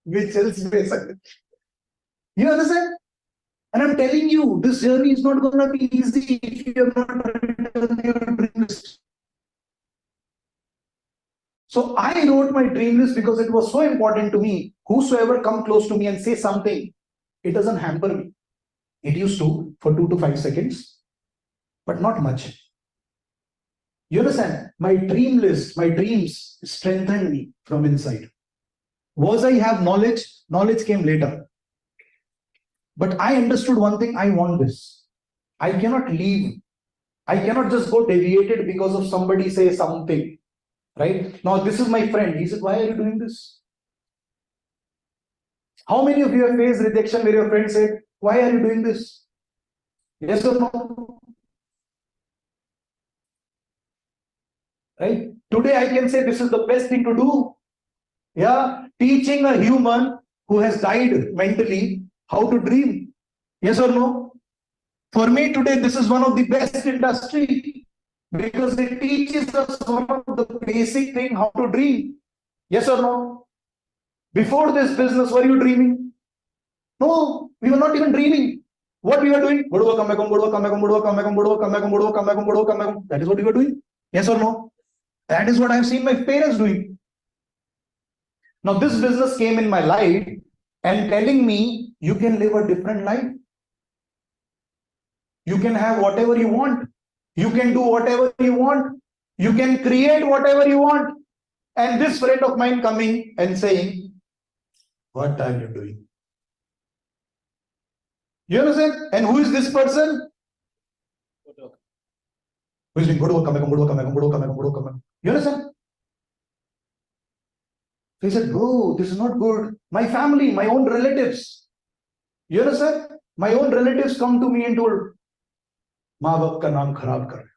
Speaker 2: Which else face? You understand? And I'm telling you, this journey is not going to be easy if you have not written your dream list. So I wrote my dream list because it was so important to me. Whosoever come close to me and say something, it doesn't hamper me. It used to for 2 to 5 seconds, but not much. You understand? My dream list, my dreams strengthened me from inside. Was I have knowledge? Knowledge came later. But I understood one thing, I want this. I cannot leave. I cannot just go deviated because of somebody say something. Right? Now, this is my friend. He said, why are you doing this? How many of you have faced rejection where your friend said, why are you doing this? Yes or no? Right? Today I can say this is the best thing to do. Yeah, teaching a human who has died mentally how to dream. Yes or no? For me today, this is one of the best industry because it teaches us one of the basic thing how to dream. Yes or no? Before this business, were you dreaming? No, we were not even dreaming. What we were doing? That is what we were doing. Yes or no? That is what I have seen my parents doing. Now this business came in my life and telling me you can live a different life. You can have whatever you want. You can do whatever you want. You can create whatever you want. And this friend of mine coming and saying, what are you doing? You understand? And who is this person? Who is doing good work? You understand? He said, bro, this is not good. My family, my own relatives. You understand? My own relatives come to me and told, माँ बाप का नाम खराब कर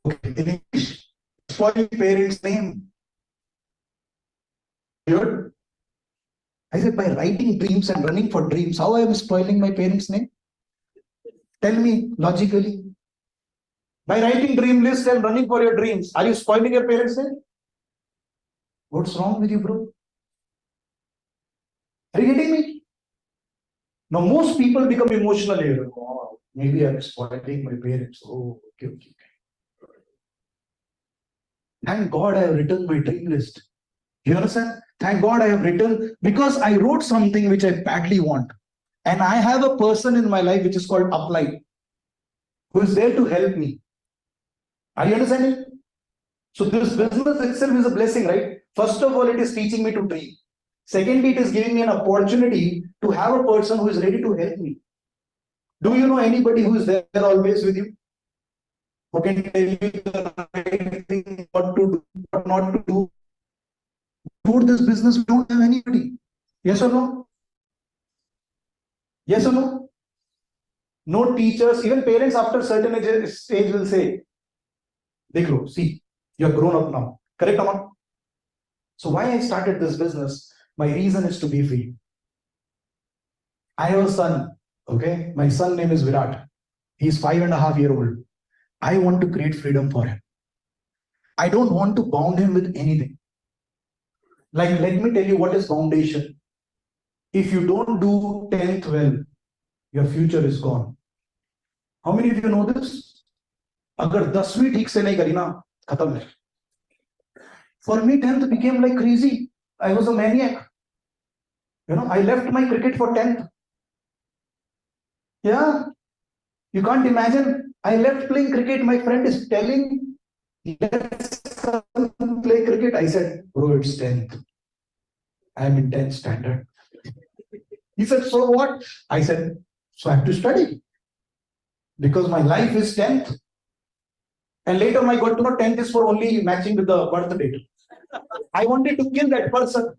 Speaker 2: रहे हो. Spoil parents' name. Good. I said, by writing dreams and running for dreams, how I am spoiling my parents' name? Tell me logically. By writing dream list and running for your dreams, are you spoiling your parents' name? What's wrong with you, bro? Are you getting me? Now, most people become emotional here. Oh, maybe I'm spoiling my parents. Oh, okay. Thank God I have written my dream list. You understand? Thank God I have written because I wrote something which I badly want. And I have a person in my life which is called Apply, who is there to help me. Are you understanding? So this business itself is a blessing, right? First of all, it is teaching me to dream. Secondly, it is giving me an opportunity to have a person who is ready to help me. Do you know anybody who is there always with you? Who can tell you the right thing, what to do, what not to do? For this business, we don't have anybody. Yes or no? Yes or no? No teachers, even parents after certain stage will say, Dekho, see, you're grown up now. Correct, Aman? So why I started this business, my reason is to be free. I have a son, okay? My son name is Virat. He's 5.5 years old. I want to create freedom for him. I don't want to bound him with anything. Like, let me tell you what is foundation. If you don't do 10th well, your future is gone. How many of you know this? अगर 10वीं ठीक से नहीं करी ना, खत्म है. For me, 10th became like crazy. I was a maniac. You know, I left my cricket for 10th. Yeah, you can't imagine. I left playing cricket. My friend is telling, let's play cricket. I said, bro, it's 10th. I'm in 10th standard. He said, so what? I said, so I have to study. Because my life is 10th. And later I got to know 10th is for only matching with the birth date. I wanted to kill that person.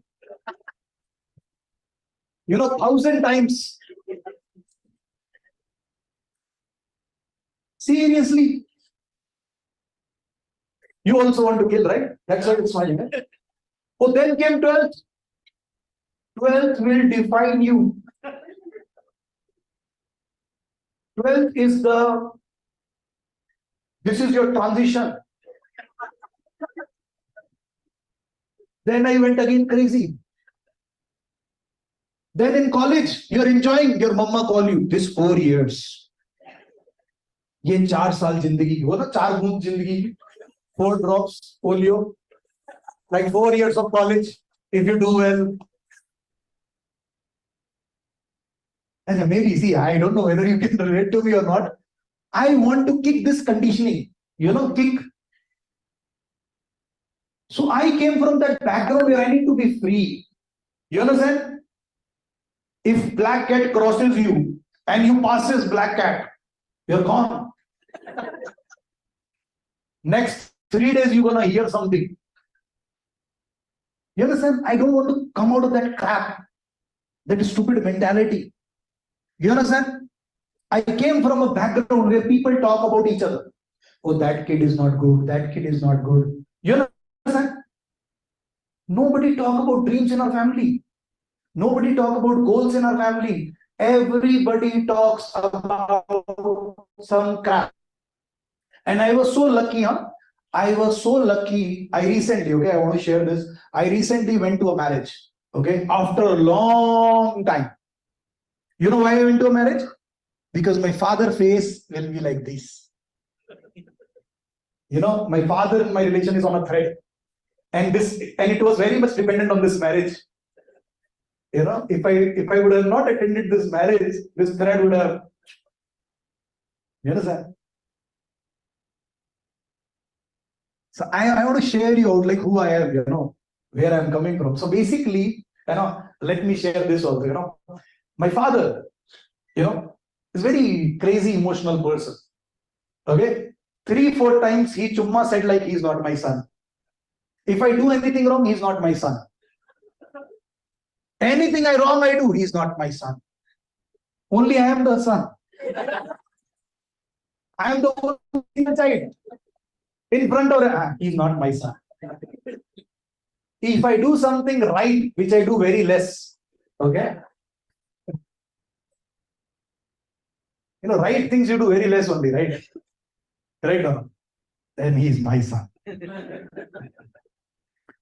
Speaker 2: 1,000 times. Seriously. You also want to kill, right? That's why it's smiling. Right? Oh, then came 12th. 12th will define you. 12th is this is your transition. Then I went again crazy. Then in college, you're enjoying, your mama call you, this 4 years. ये 4 साल जिंदगी की, वो ना 4 बूंद जिंदगी की. 4 drops, polio, like 4 years of college, if you do well. And maybe, see, I don't know whether you can relate to me or not. I want to kick this conditioning, kick. So I came from that background where I need to be free. You understand? If black cat crosses you and you passes black cat, you're gone. Next 3 days, you're gonna hear something. You understand? I don't want to come out of that crap, that stupid mentality. You understand? I came from a background where people talk about each other. Oh, that kid is not good. That kid is not good. You understand? Nobody talk about dreams in our family. Nobody talk about goals in our family. Everybody talks about some crap. And I was so lucky, I was so lucky. I recently, I want to share this. I recently went to a marriage, after a long time. You know why I went to a marriage? Because my father's face will be like this. My father and my relation is on a thread. And it was very much dependent on this marriage. If I would have not attended this marriage, this thread would have. You understand? So I want to share you out like who I am, where I'm coming from. So basically, let me share this also, My father, is very crazy emotional person. Okay? 3-4 times he chumma said like he's not my son. If I do anything wrong, he's not my son. Anything wrong I do, he's not my son. Only I am the son. I am the only child. In front of he's not my son. If I do something right, which I do very less, right things you do very less only, right? Right now, then he's my son.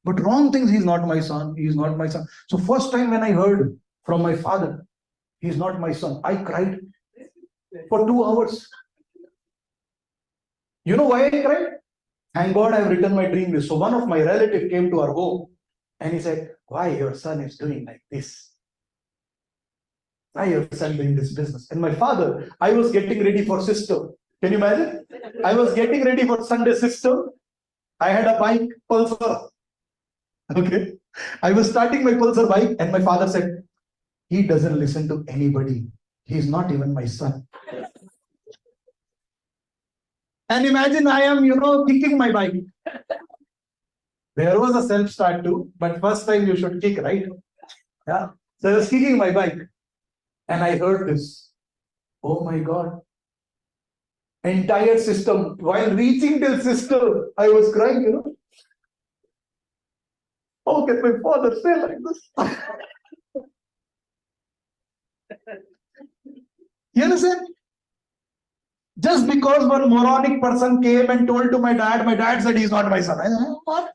Speaker 2: But wrong things, he's not my son. He's not my son. So first time when I heard from my father, he's not my son, I cried for 2 hours. You know why I cried? Thank God I've written my dream list. So one of my relatives came to our home and he said, why your son is doing like this? Why your son doing this business? And my father, I was getting ready for system. Can you imagine? I was getting ready for Sunday system. I had a bike, Pulsar. Okay. I was starting my Pulsar bike and my father said, he doesn't listen to anybody. He's not even my son. And imagine I am, kicking my bike. There was a self-start too, but first time you should kick, right? Yeah. So I was kicking my bike and I heard this. Oh my God. Entire system. While reaching the system, I was crying, How can my father say like this? You understand? Just because one moronic person came and told to my dad said he's not my son. I said, what?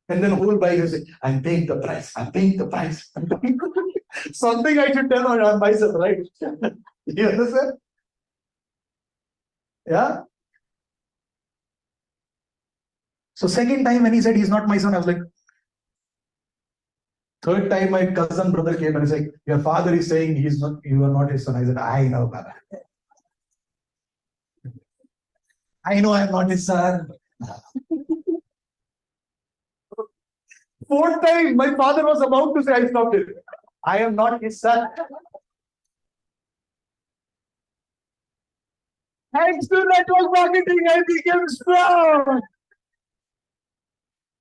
Speaker 2: And then whole bike is saying, I'm paying the price. I'm paying the price. Something I should tell on myself, right? You understand? Yeah. So second time when he said he's not my son, I was like, third time my cousin brother came and he said, your father is saying you are not his son. I said, I know, Baba. I know I'm not his son. Fourth time, my father was about to say, I stopped it. I am not his son. Thanks to network marketing, I became strong.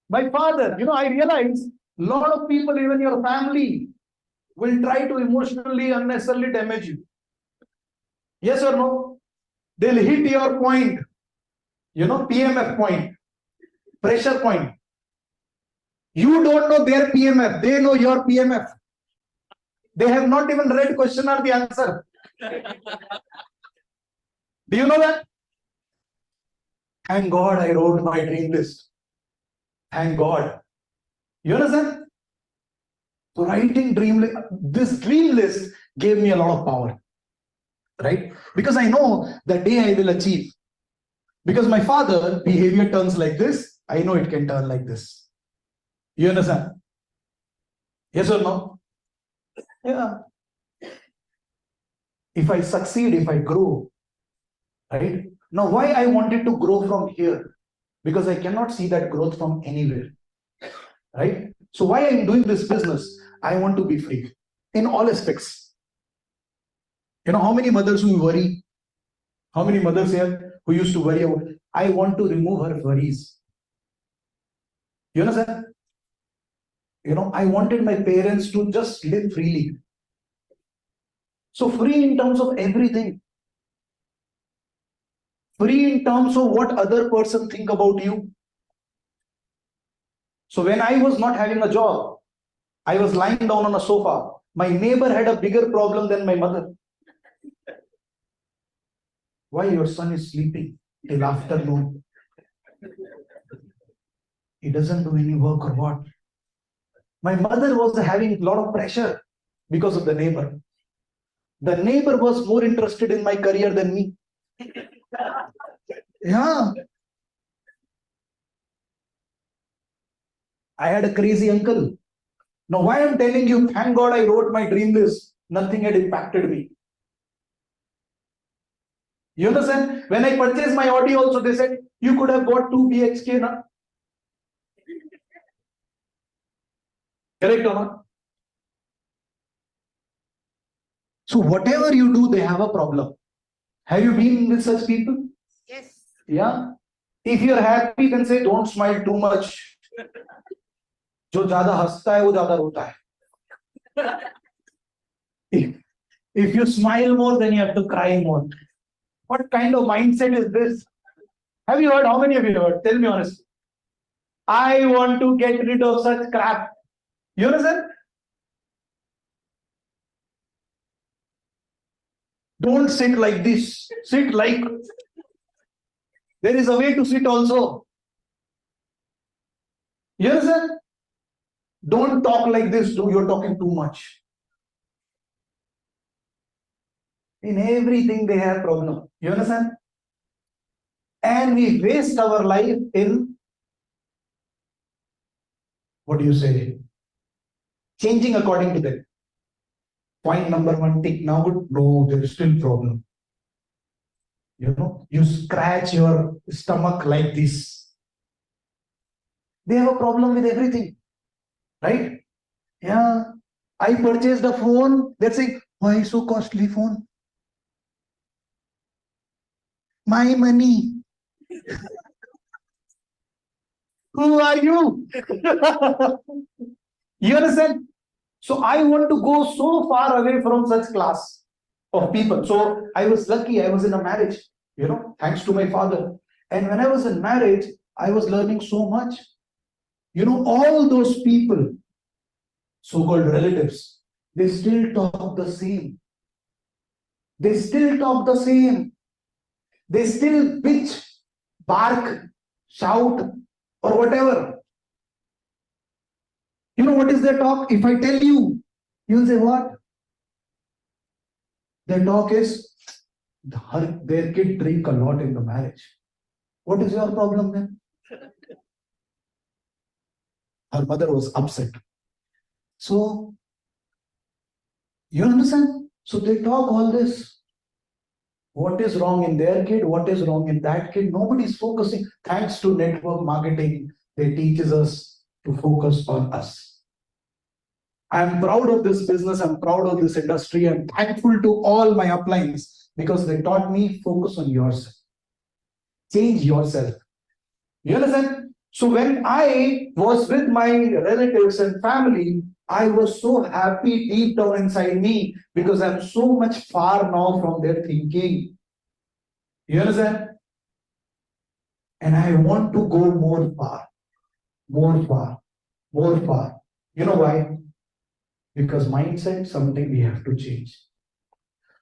Speaker 2: My father, I realized a lot of people, even your family, will try to emotionally, unnecessarily damage you. Yes or no? They'll hit your point, PMF point, pressure point. You don't know their PMF, they know your PMF. They have not even read question or the answer. Do you know that? Thank God I wrote my dream list. Thank God. You understand? So writing this dream list gave me a lot of power. right? Because I know the day I will achieve. Because my father behavior turns like this, I know it can turn like this. You understand? Yes or no? Yeah. If I succeed, if I grow, right? Now, why I wanted to grow from here? Because I cannot see that growth from anywhere, right? So why I'm doing this business? I want to be free in all aspects. You know, how many mothers who worry? How many mothers here who used to worry about? I want to remove her worries. You understand? You know, I wanted my parents to just live freely. So free in terms of everything. Free in terms of what other person think about you. So when I was not having a job, I was lying down on a sofa. My neighbor had a bigger problem than my mother. Why your son is sleeping till afternoon? He doesn't do any work or what? My mother was having a lot of pressure because of the neighbor. The neighbor was more interested in my career than me. Yeah. I had a crazy uncle. Now, why I'm telling you, thank God I wrote my dream list. Nothing had impacted me. You understand? When I purchased my Audi also, they said, you could have got 2 BHK, na? Correct or not? So whatever you do, they have a problem. Have you been with such people?
Speaker 3: Yes.
Speaker 2: Yeah. If you're happy, then say, don't smile too much. जो ज्यादा हंसता है वो ज्यादा रोता है. If you smile more, then you have to cry more. What kind of mindset is this? Have you heard? How many of you heard? Tell me honestly. I want to get rid of such crap. You understand? Don't sit like this. Sit like. There is a way to sit also. You understand? Don't talk like this. You're talking too much. In everything they have problem. You understand? And we waste our life in, what do you say, changing according to them. Point number 1, tick. Now good. No, there is still problem. You know, you scratch your stomach like this. They have a problem with everything, right? Yeah. I purchased a phone. They're saying, why so costly phone? My money. Who are you? You understand? So I want to go so far away from such class of people. So I was lucky. I was in a marriage, you know, thanks to my father. And when I was in marriage, I was learning so much. You know, all those people, so-called relatives, they still talk the same. They still talk the same. They still bitch, bark, shout, or whatever. You know what is their talk? If I tell you, you'll say what? Their talk is their kid drink a lot in the marriage. What is your problem then? Her mother was upset. So, you understand? So they talk all this. What is wrong in their kid? What is wrong in that kid? Nobody's focusing. Thanks to network marketing, they teaches us to focus on us. I'm proud of this business. I'm proud of this industry. I'm thankful to all my uplines because they taught me focus on yourself. Change yourself. You understand? So when I was with my relatives and family, I was so happy deep down inside me because I'm so much far now from their thinking. You understand? And I want to go more far, more far, more far. You know why? Because mindset, something we have to change.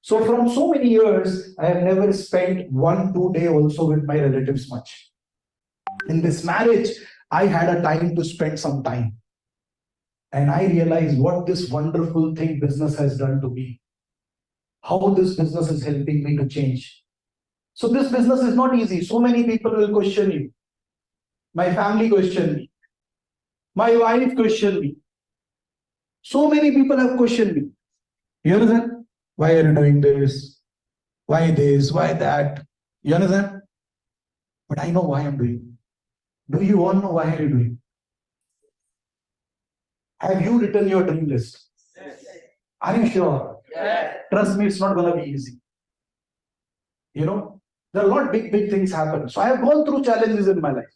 Speaker 2: So from so many years, I have never spent 1-2 day also with my relatives much. In this marriage, I had a time to spend some time. And I realized what this wonderful thing business has done to me. how this business is helping me to change. So this business is not easy. So many people will question you. My family question me. My wife question me. So many people have questioned me. You understand? Why are you doing this? Why this? Why that? You understand? But I know why I'm doing. Do you all know why are you doing? Have you written your dream list? Are you sure? Trust me, it's not going to be easy. You know, there are a lot big things happen. So I have gone through challenges in my life.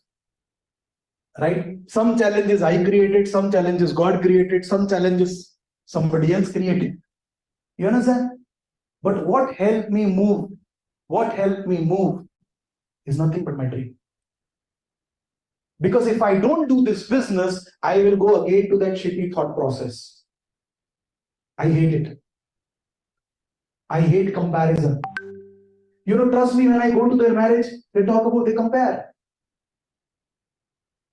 Speaker 2: Right? Some challenges I created, some challenges God created, some challenges somebody else created. You understand? But what helped me move? What helped me move is nothing but my dream. Because if I don't do this business, I will go again to that shitty thought process. I hate it. I hate comparison. You know, trust me, when I go to their marriage, they talk about, they compare.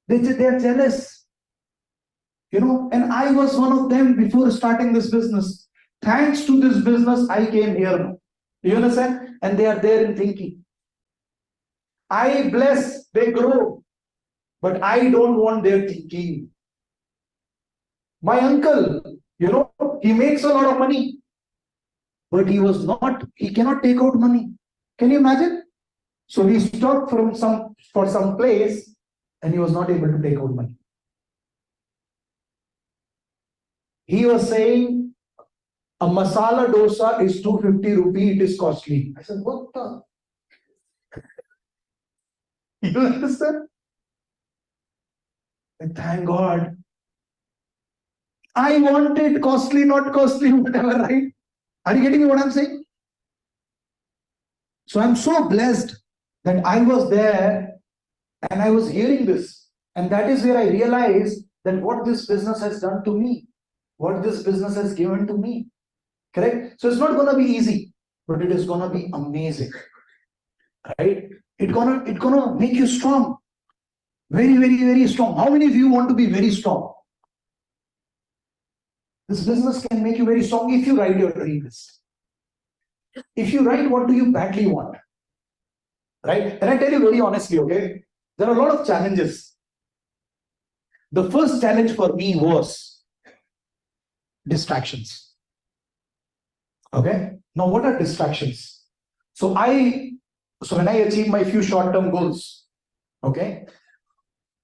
Speaker 2: They are jealous. You know, and I was one of them before starting this business. Thanks to this business, I came here. You understand? And they are there in thinking. I bless, they grow. But I don't want their thinking. My uncle, you know, he makes a lot of money. But he cannot take out money. Can you imagine? So he stopped for some place and he was not able to take out money. He was saying a masala dosa is 250 rupee, it is costly. I said, what the? You understand? And thank God. I wanted costly, not costly, whatever, right? Are you getting what I'm saying? So I'm so blessed that I was there and I was hearing this. And that is where I realized that what this business has done to me, what this business has given to me. Correct? So it's not going to be easy, but it is going to be amazing. Right? It's gonna make you strong. Very strong. How many of you want to be very strong? This business can make you very strong if you write your dream list. If you write what do you badly want. Right? And I tell you very honestly, okay, there are a lot of challenges. The first challenge for me was distractions. Okay? Now, what are distractions? So when I achieved my few short-term goals, okay,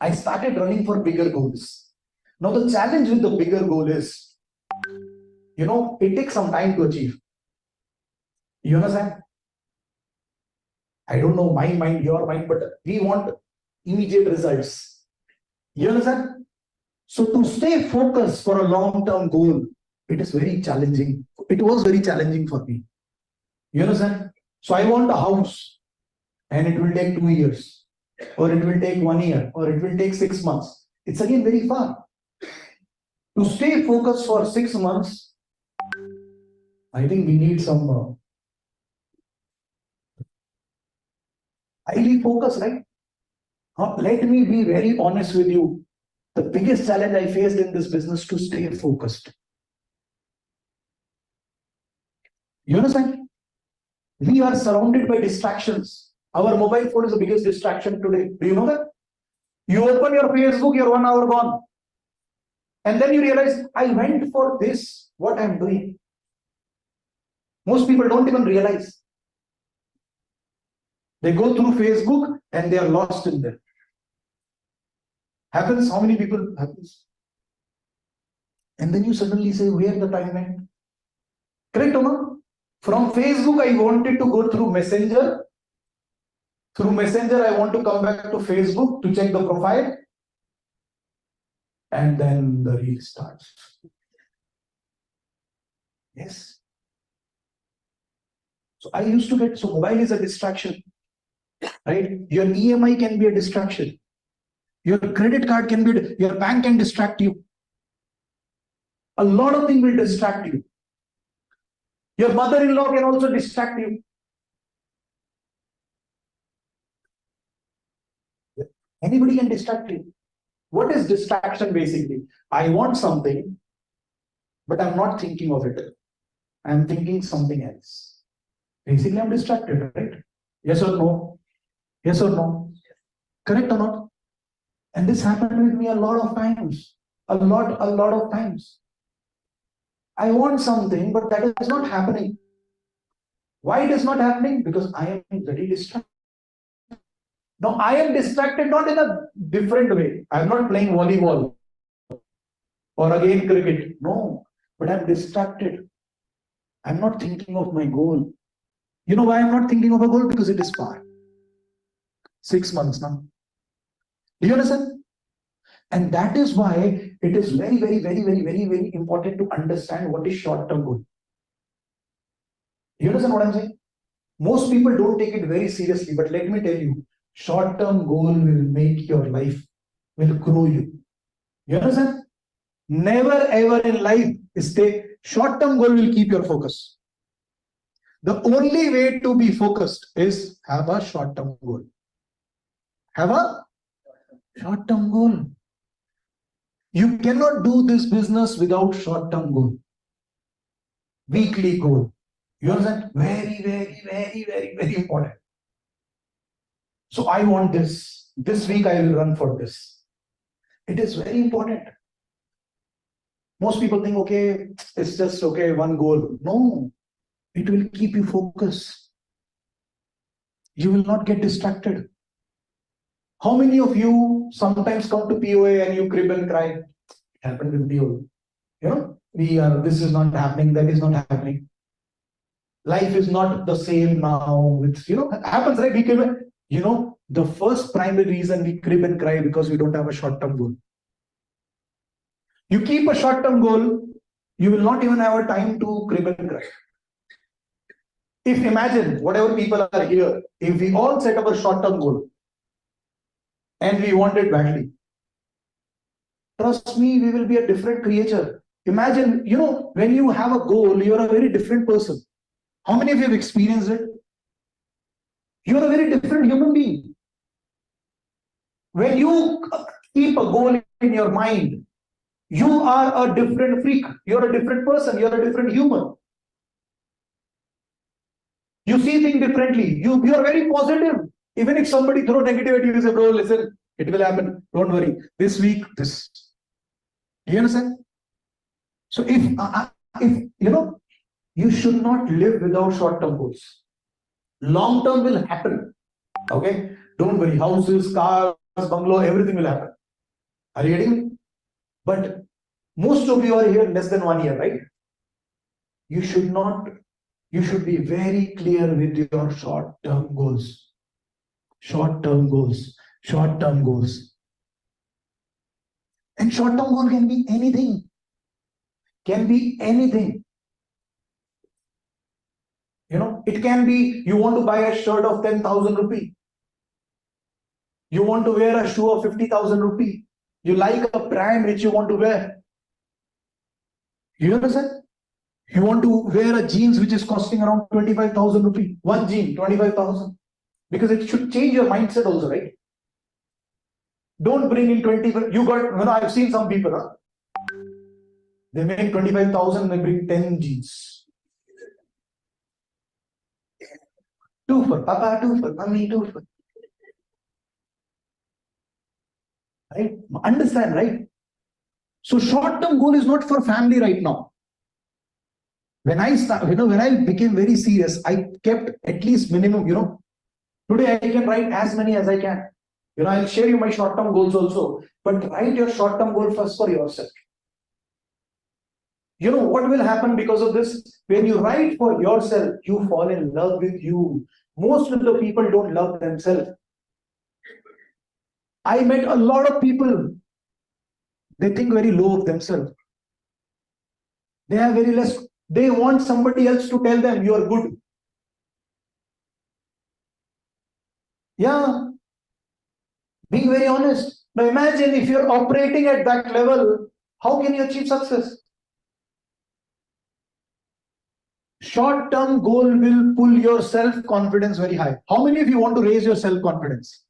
Speaker 2: I started running for bigger goals. Now, the challenge with the bigger goal is, you know, it takes some time to achieve. You understand? I don't know my mind, your mind, but we want immediate results. You understand? So to stay focused for a long-term goal, it is very challenging. It was very challenging for me. You understand? So I want a house and it will take 2 years, or it will take 1 year, or it will take 6 months. It's again very far. To stay focused for 6 months, I think we need some highly focused, right? Let me be very honest with you. The biggest challenge I faced in this business to stay focused. You understand? We are surrounded by distractions. Our mobile phone is the biggest distraction today. Do you know that? You open your Facebook, you're 1 hour gone. And then you realize, I went for this, what I'm doing. Most people don't even realize. They go through Facebook and they are lost in there. Happens, how many people happens? And then you suddenly say, where the time went? Correct or not? From Facebook, I wanted to go through Messenger. Through Messenger, I want to come back to Facebook to check the profile. And then the reel starts. Yes. So I used to get, so mobile is a distraction. Right? Your EMI can be a distraction. Your credit card can be, your bank can distract you. A lot of things will distract you. Your mother-in-law can also distract you. Anybody can distract you. What is distraction basically? I want something, but I'm not thinking of it. I'm thinking something else. Basically, I'm distracted, right? Yes or no? Yes or no? Correct or not? And this happened with me a lot of times. A lot of times. I want something, but that is not happening. Why it is not happening? Because I am very distracted. Now, I am distracted not in a different way. I'm not playing volleyball or again cricket. No, but I'm distracted. I'm not thinking of my goal. You know why I'm not thinking of a goal? Because it is far. 6 months now. Do you understand? And that is why it is very important to understand what is short-term goal. You understand what I'm saying? Most people don't take it very seriously, but let me tell you, short-term goal will make your life, will grow you. You understand? Never ever in life stay. Short-term goal will keep your focus. The only way to be focused is have a short-term goal. Have a short-term goal. You cannot do this business without short-term goal. Weekly goal. You understand? Very important. So I want this. This week I will run for this. It is very important. Most people think, okay, it's just okay, one goal. No, it will keep you focused. You will not get distracted. How many of you sometimes come to POA and you crib and cry? It happened with me. You know, this is not happening, that is not happening. Life is not the same now. It's, happens, right? We can, the first primary reason we crib and cry because we don't have a short-term goal. You keep a short-term goal, you will not even have a time to crib and cry. If imagine, whatever people are here, if we all set up a short-term goal and we want it badly, trust me, we will be a different creature. Imagine, when you have a goal, you're a very different person. How many of you have experienced it? You're a very different human being. When you keep a goal in your mind, you are a different freak. You're a different person. You're a different human. You see things differently. You are very positive. Even if somebody throw negativity, you say, bro, listen, it will happen. Don't worry. This week, this. Do you understand? So if you should not live without short-term goals. Long-term will happen. Okay? Don't worry. Houses, cars, bungalow, everything will happen. Are you getting it? But most of you are here less than 1 year, right? You should be very clear with your short-term goals. Short-term goals. Short-term goals. And short-term goal can be anything. Can be anything. It can be you want to buy a shirt of 10,000 rupee. You want to wear a shoe of 50,000 rupee. You like a brand which you want to wear. You understand? You want to wear a jeans which is costing around 25,000 rupee. One jean, 25,000. Because it should change your mindset also, right? Don't bring in 25. You got, I've seen some people, they make 25,000, they bring 10 jeans. Two for Papa, two for Mommy, two for. Right? Understand, right? So short-term goal is not for family right now. When I start, when I became very serious, I kept at least minimum, today I can write as many as I can. I'll share you my short-term goals also, but write your short-term goal first for yourself. What will happen because of this? When you write for yourself, you fall in love with you. Most of the people don't love themselves. I met a lot of people, they think very low of themselves. They have very less, they want somebody else to tell them you are good. Yeah. Being very honest. Now imagine if you're operating at that level, how can you achieve success? Short-term goal will pull your self-confidence very high. How many of you want to raise your self-confidence?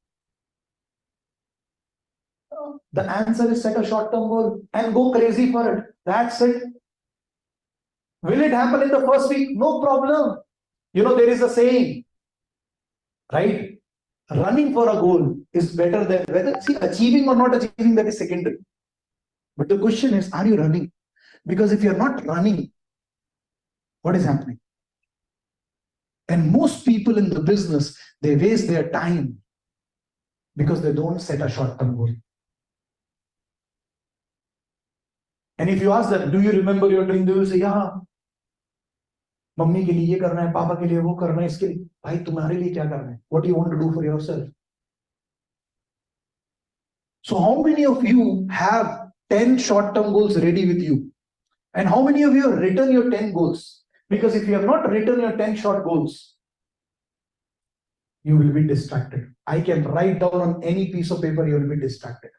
Speaker 2: The answer is set a short-term goal and go crazy for it. That's it. Will it happen in the first week? No problem. There is a saying, right? Running for a goal is better than whether, see, achieving or not achieving, that is secondary. But the question is, are you running? Because if you're not running, what is happening? And most people in the business, they waste their time because they don't set a short-term goal. And if you ask them, do you remember your dream? They will say, yeah. Mummy के लिए ये करना है, पापा के लिए वो करना है, इसके लिए भाई तुम्हारे लिए क्या करना है? What do you want to do for yourself? So how many of you have 10 short-term goals ready with you? And how many of you have written your 10 goals? Because if you have not written your 10 short goals, you will be distracted. I can write down on any piece of paper, you will be distracted.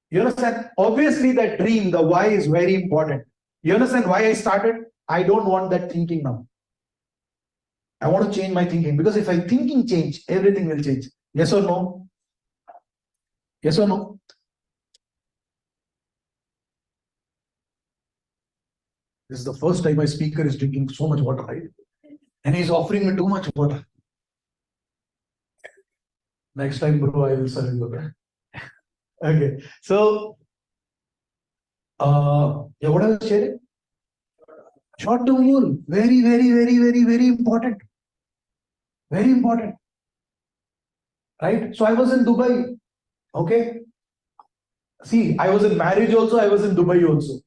Speaker 2: You understand? Obviously, that dream, the why is very important. You understand why I started? I don't want that thinking now. I want to change my thinking, because if I thinking change, everything will change. Yes or no? Yes or no? This is the first time my speaker is drinking so much water, right? And he's offering me too much water. Next time, bro, I will serve you. Okay. So, yeah, what I was sharing? Short-term goal. Very, very, very, very, very important. Very important. Right? So I was in Dubai. Okay. See, I was in marriage also, I was in Dubai also.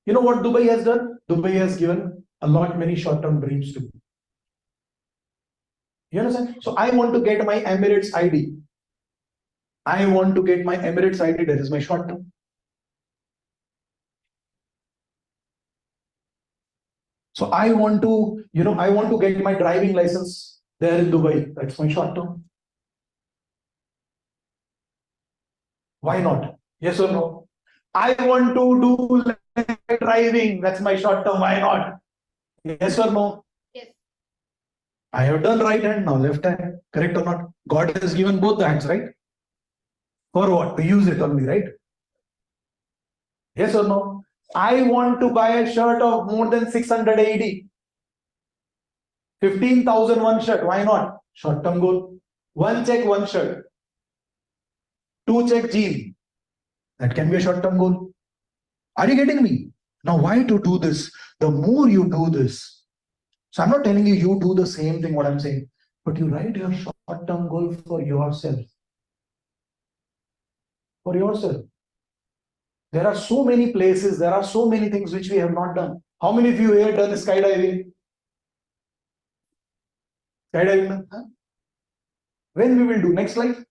Speaker 2: You know what Dubai has done? Dubai has given a lot many short-term dreams to me. You understand? So I want to get my Emirates ID. I want to get my Emirates ID. That is my short-term. So I want to, I want to get my driving license there in Dubai. That's my short-term. Why not? Yes or no? I want to do driving. That's my short-term. Why not? Yes or no?
Speaker 3: Yes.
Speaker 2: I have done right hand, now left hand. Correct or not? God has given both the hands, right? For what? To use it only, right? Yes or no? I want to buy a shirt of more than 680. 15,000 one shirt. Why not? Short-term goal. One check, one shirt. Two check jean. That can be a short-term goal. Are you getting me? Now, why to do this? The more you do this, so I'm not telling you, you do the same thing, what I'm saying, but you write your short-term goal for yourself. For yourself. There are so many places, there are so many things which we have not done. How many of you here done skydiving? Skydiving? Huh? When we will do? Next life?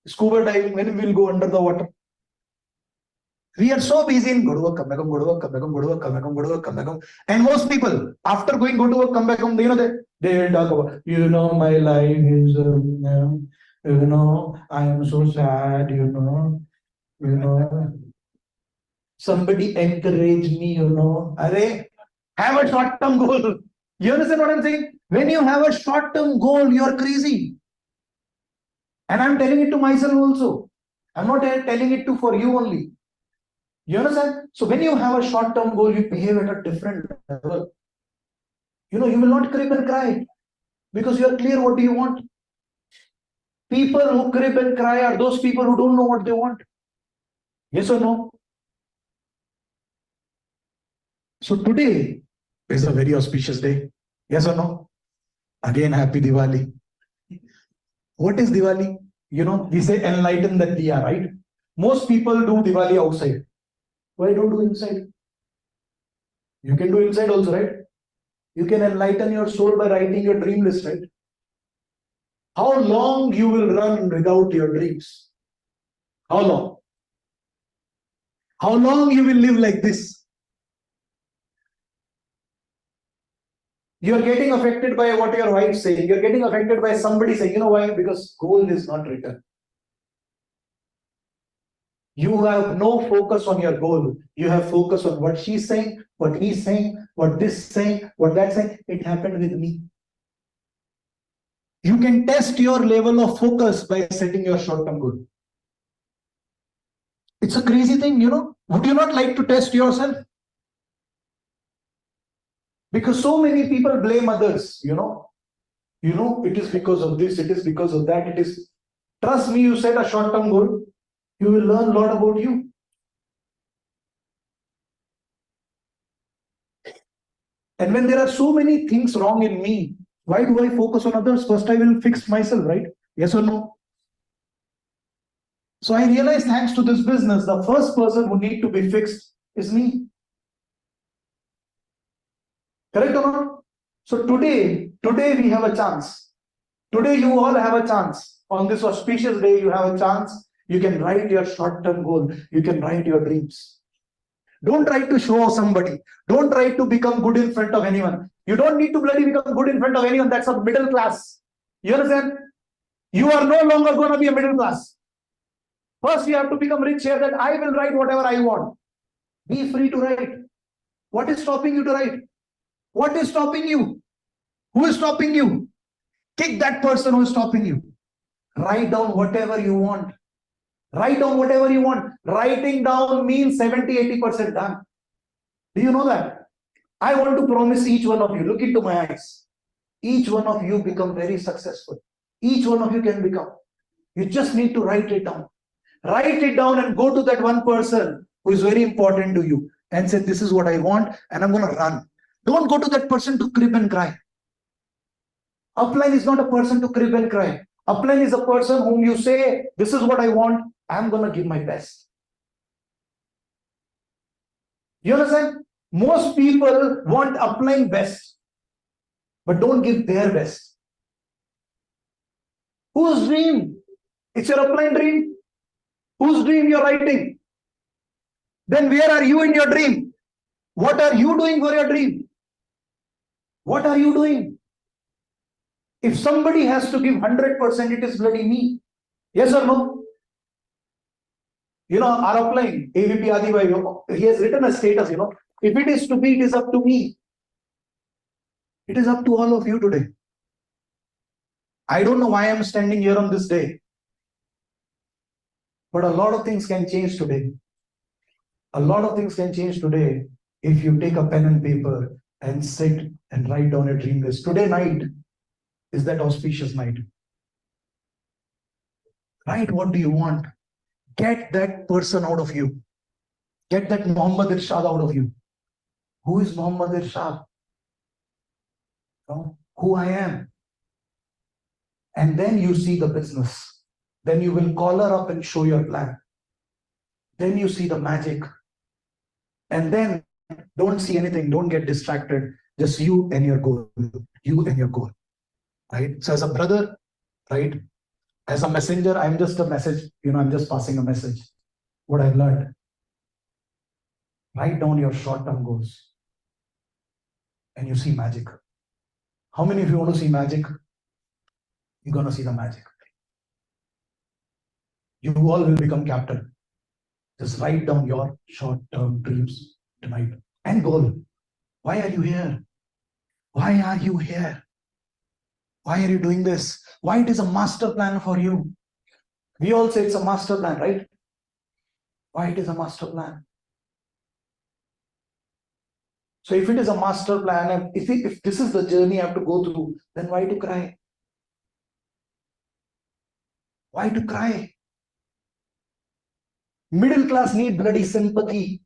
Speaker 2: Scuba diving, when we will go under the water? We are so busy in go to work, come back home, go to work, come back home, go to work, come back home, go to work, come back home. And most people, after going go to work, come back home, they will talk about, my life is, I am so sad, somebody encourage me, Array, have a short-term goal. You understand what I'm saying? When you have a short-term goal, you're crazy. And I'm telling it to myself also. I'm not telling it for you only. You understand? So when you have a short-term goal, you behave at a different level. You will not crib and cry because you are clear what do you want. People who crib and cry are those people who don't know what they want. Yes or no? So today is a very auspicious day. Yes or no? Again, happy Diwali. What is Diwali? We say enlighten the diya, right? Most people do Diwali outside. Why don't do inside? You can do inside also, right? You can enlighten your soul by writing your dream list, right? How long you will run without your dreams? How long? How long you will live like this? You are getting affected by what your wife is saying. You are getting affected by somebody saying, you know why? Because goal is not written. You have no focus on your goal. You have focus on what she's saying, what he's saying, what this saying, what that's saying. It happened with me. You can test your level of focus by setting your short-term goal. It's a crazy thing, Would you not like to test yourself? Because so many people blame others, it is because of this, it is because of that, it is. Trust me, you set a short-term goal, you will learn a lot about you. And when there are so many things wrong in me, why do I focus on others? First, I will fix myself, right? Yes or no? So I realized, thanks to this business, the first person who need to be fixed is me. Correct or not? So today we have a chance. Today you all have a chance. On this auspicious day, you have a chance. You can write your short-term goal. You can write your dreams. Don't try to show off somebody. Don't try to become good in front of anyone. You don't need to bloody become good in front of anyone. That's a middle class. You understand? You are no longer going to be a middle class. First, you have to become rich here, that I will write whatever I want. Be free to write. What is stopping you to write? What is stopping you? Who is stopping you? Kick that person who is stopping you. Write down whatever you want. Write down whatever you want. Writing down means 70-80% done. Do you know that? I want to promise each one of you, look into my eyes. Each one of you become very successful. Each one of you can become. You just need to write it down. Write it down and go to that one person who is very important to you and say, this is what I want and I'm going to run. Don't go to that person to crib and cry. Upline is not a person to crib and cry. Upline is a person whom you say, this is what I want, I'm going to give my best. You understand? Most people want upline best, but don't give their best. Whose dream? It's your upline dream. Whose dream you're writing? Then where are you in your dream? What are you doing for your dream? What are you doing? If somebody has to give 100%, it is bloody me. Yes or no? Our upline, AVP Adi, he has written a status, if it is to be, it is up to me. It is up to all of you today. I don't know why I'm standing here on this day, but a lot of things can change today. A lot of things can change today if you take a pen and paper and sit and write down a dream list. Today night is that auspicious night. Write what do you want. Get that person out of you. Get that Muhammad Irshad out of you. Who is Muhammad Irshad? Who I am. And then you see the business. Then you will call her up and show your plan. Then you see the magic. And then don't see anything. Don't get distracted. Just you and your goal. You and your goal. Right? So as a brother, right? As a messenger, I'm just a message. I'm just passing a message. What I've learned. Write down your short-term goals. And you see magic. How many of you want to see magic? You're going to see the magic. You all will become captain. Just write down your short-term dreams tonight and goal. Why are you here? Why are you here? Why are you doing this? Why it is a master plan for you? We all say it's a master plan, right? Why it is a master plan? So if it is a master plan, if this is the journey I have to go through, then why to cry? Why to cry? Middle class need bloody sympathy.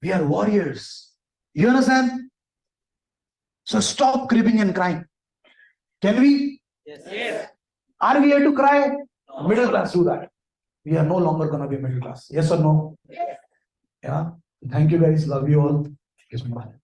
Speaker 2: We are warriors. You understand? So stop cribbing and crying. Can we?
Speaker 3: Yes.
Speaker 2: Are we here to cry? No. Middle class do that. We are no longer going to be middle class. Yes or no?
Speaker 3: Yes.
Speaker 2: Yeah. Thank you guys. Love you all. Kiss me. Bye.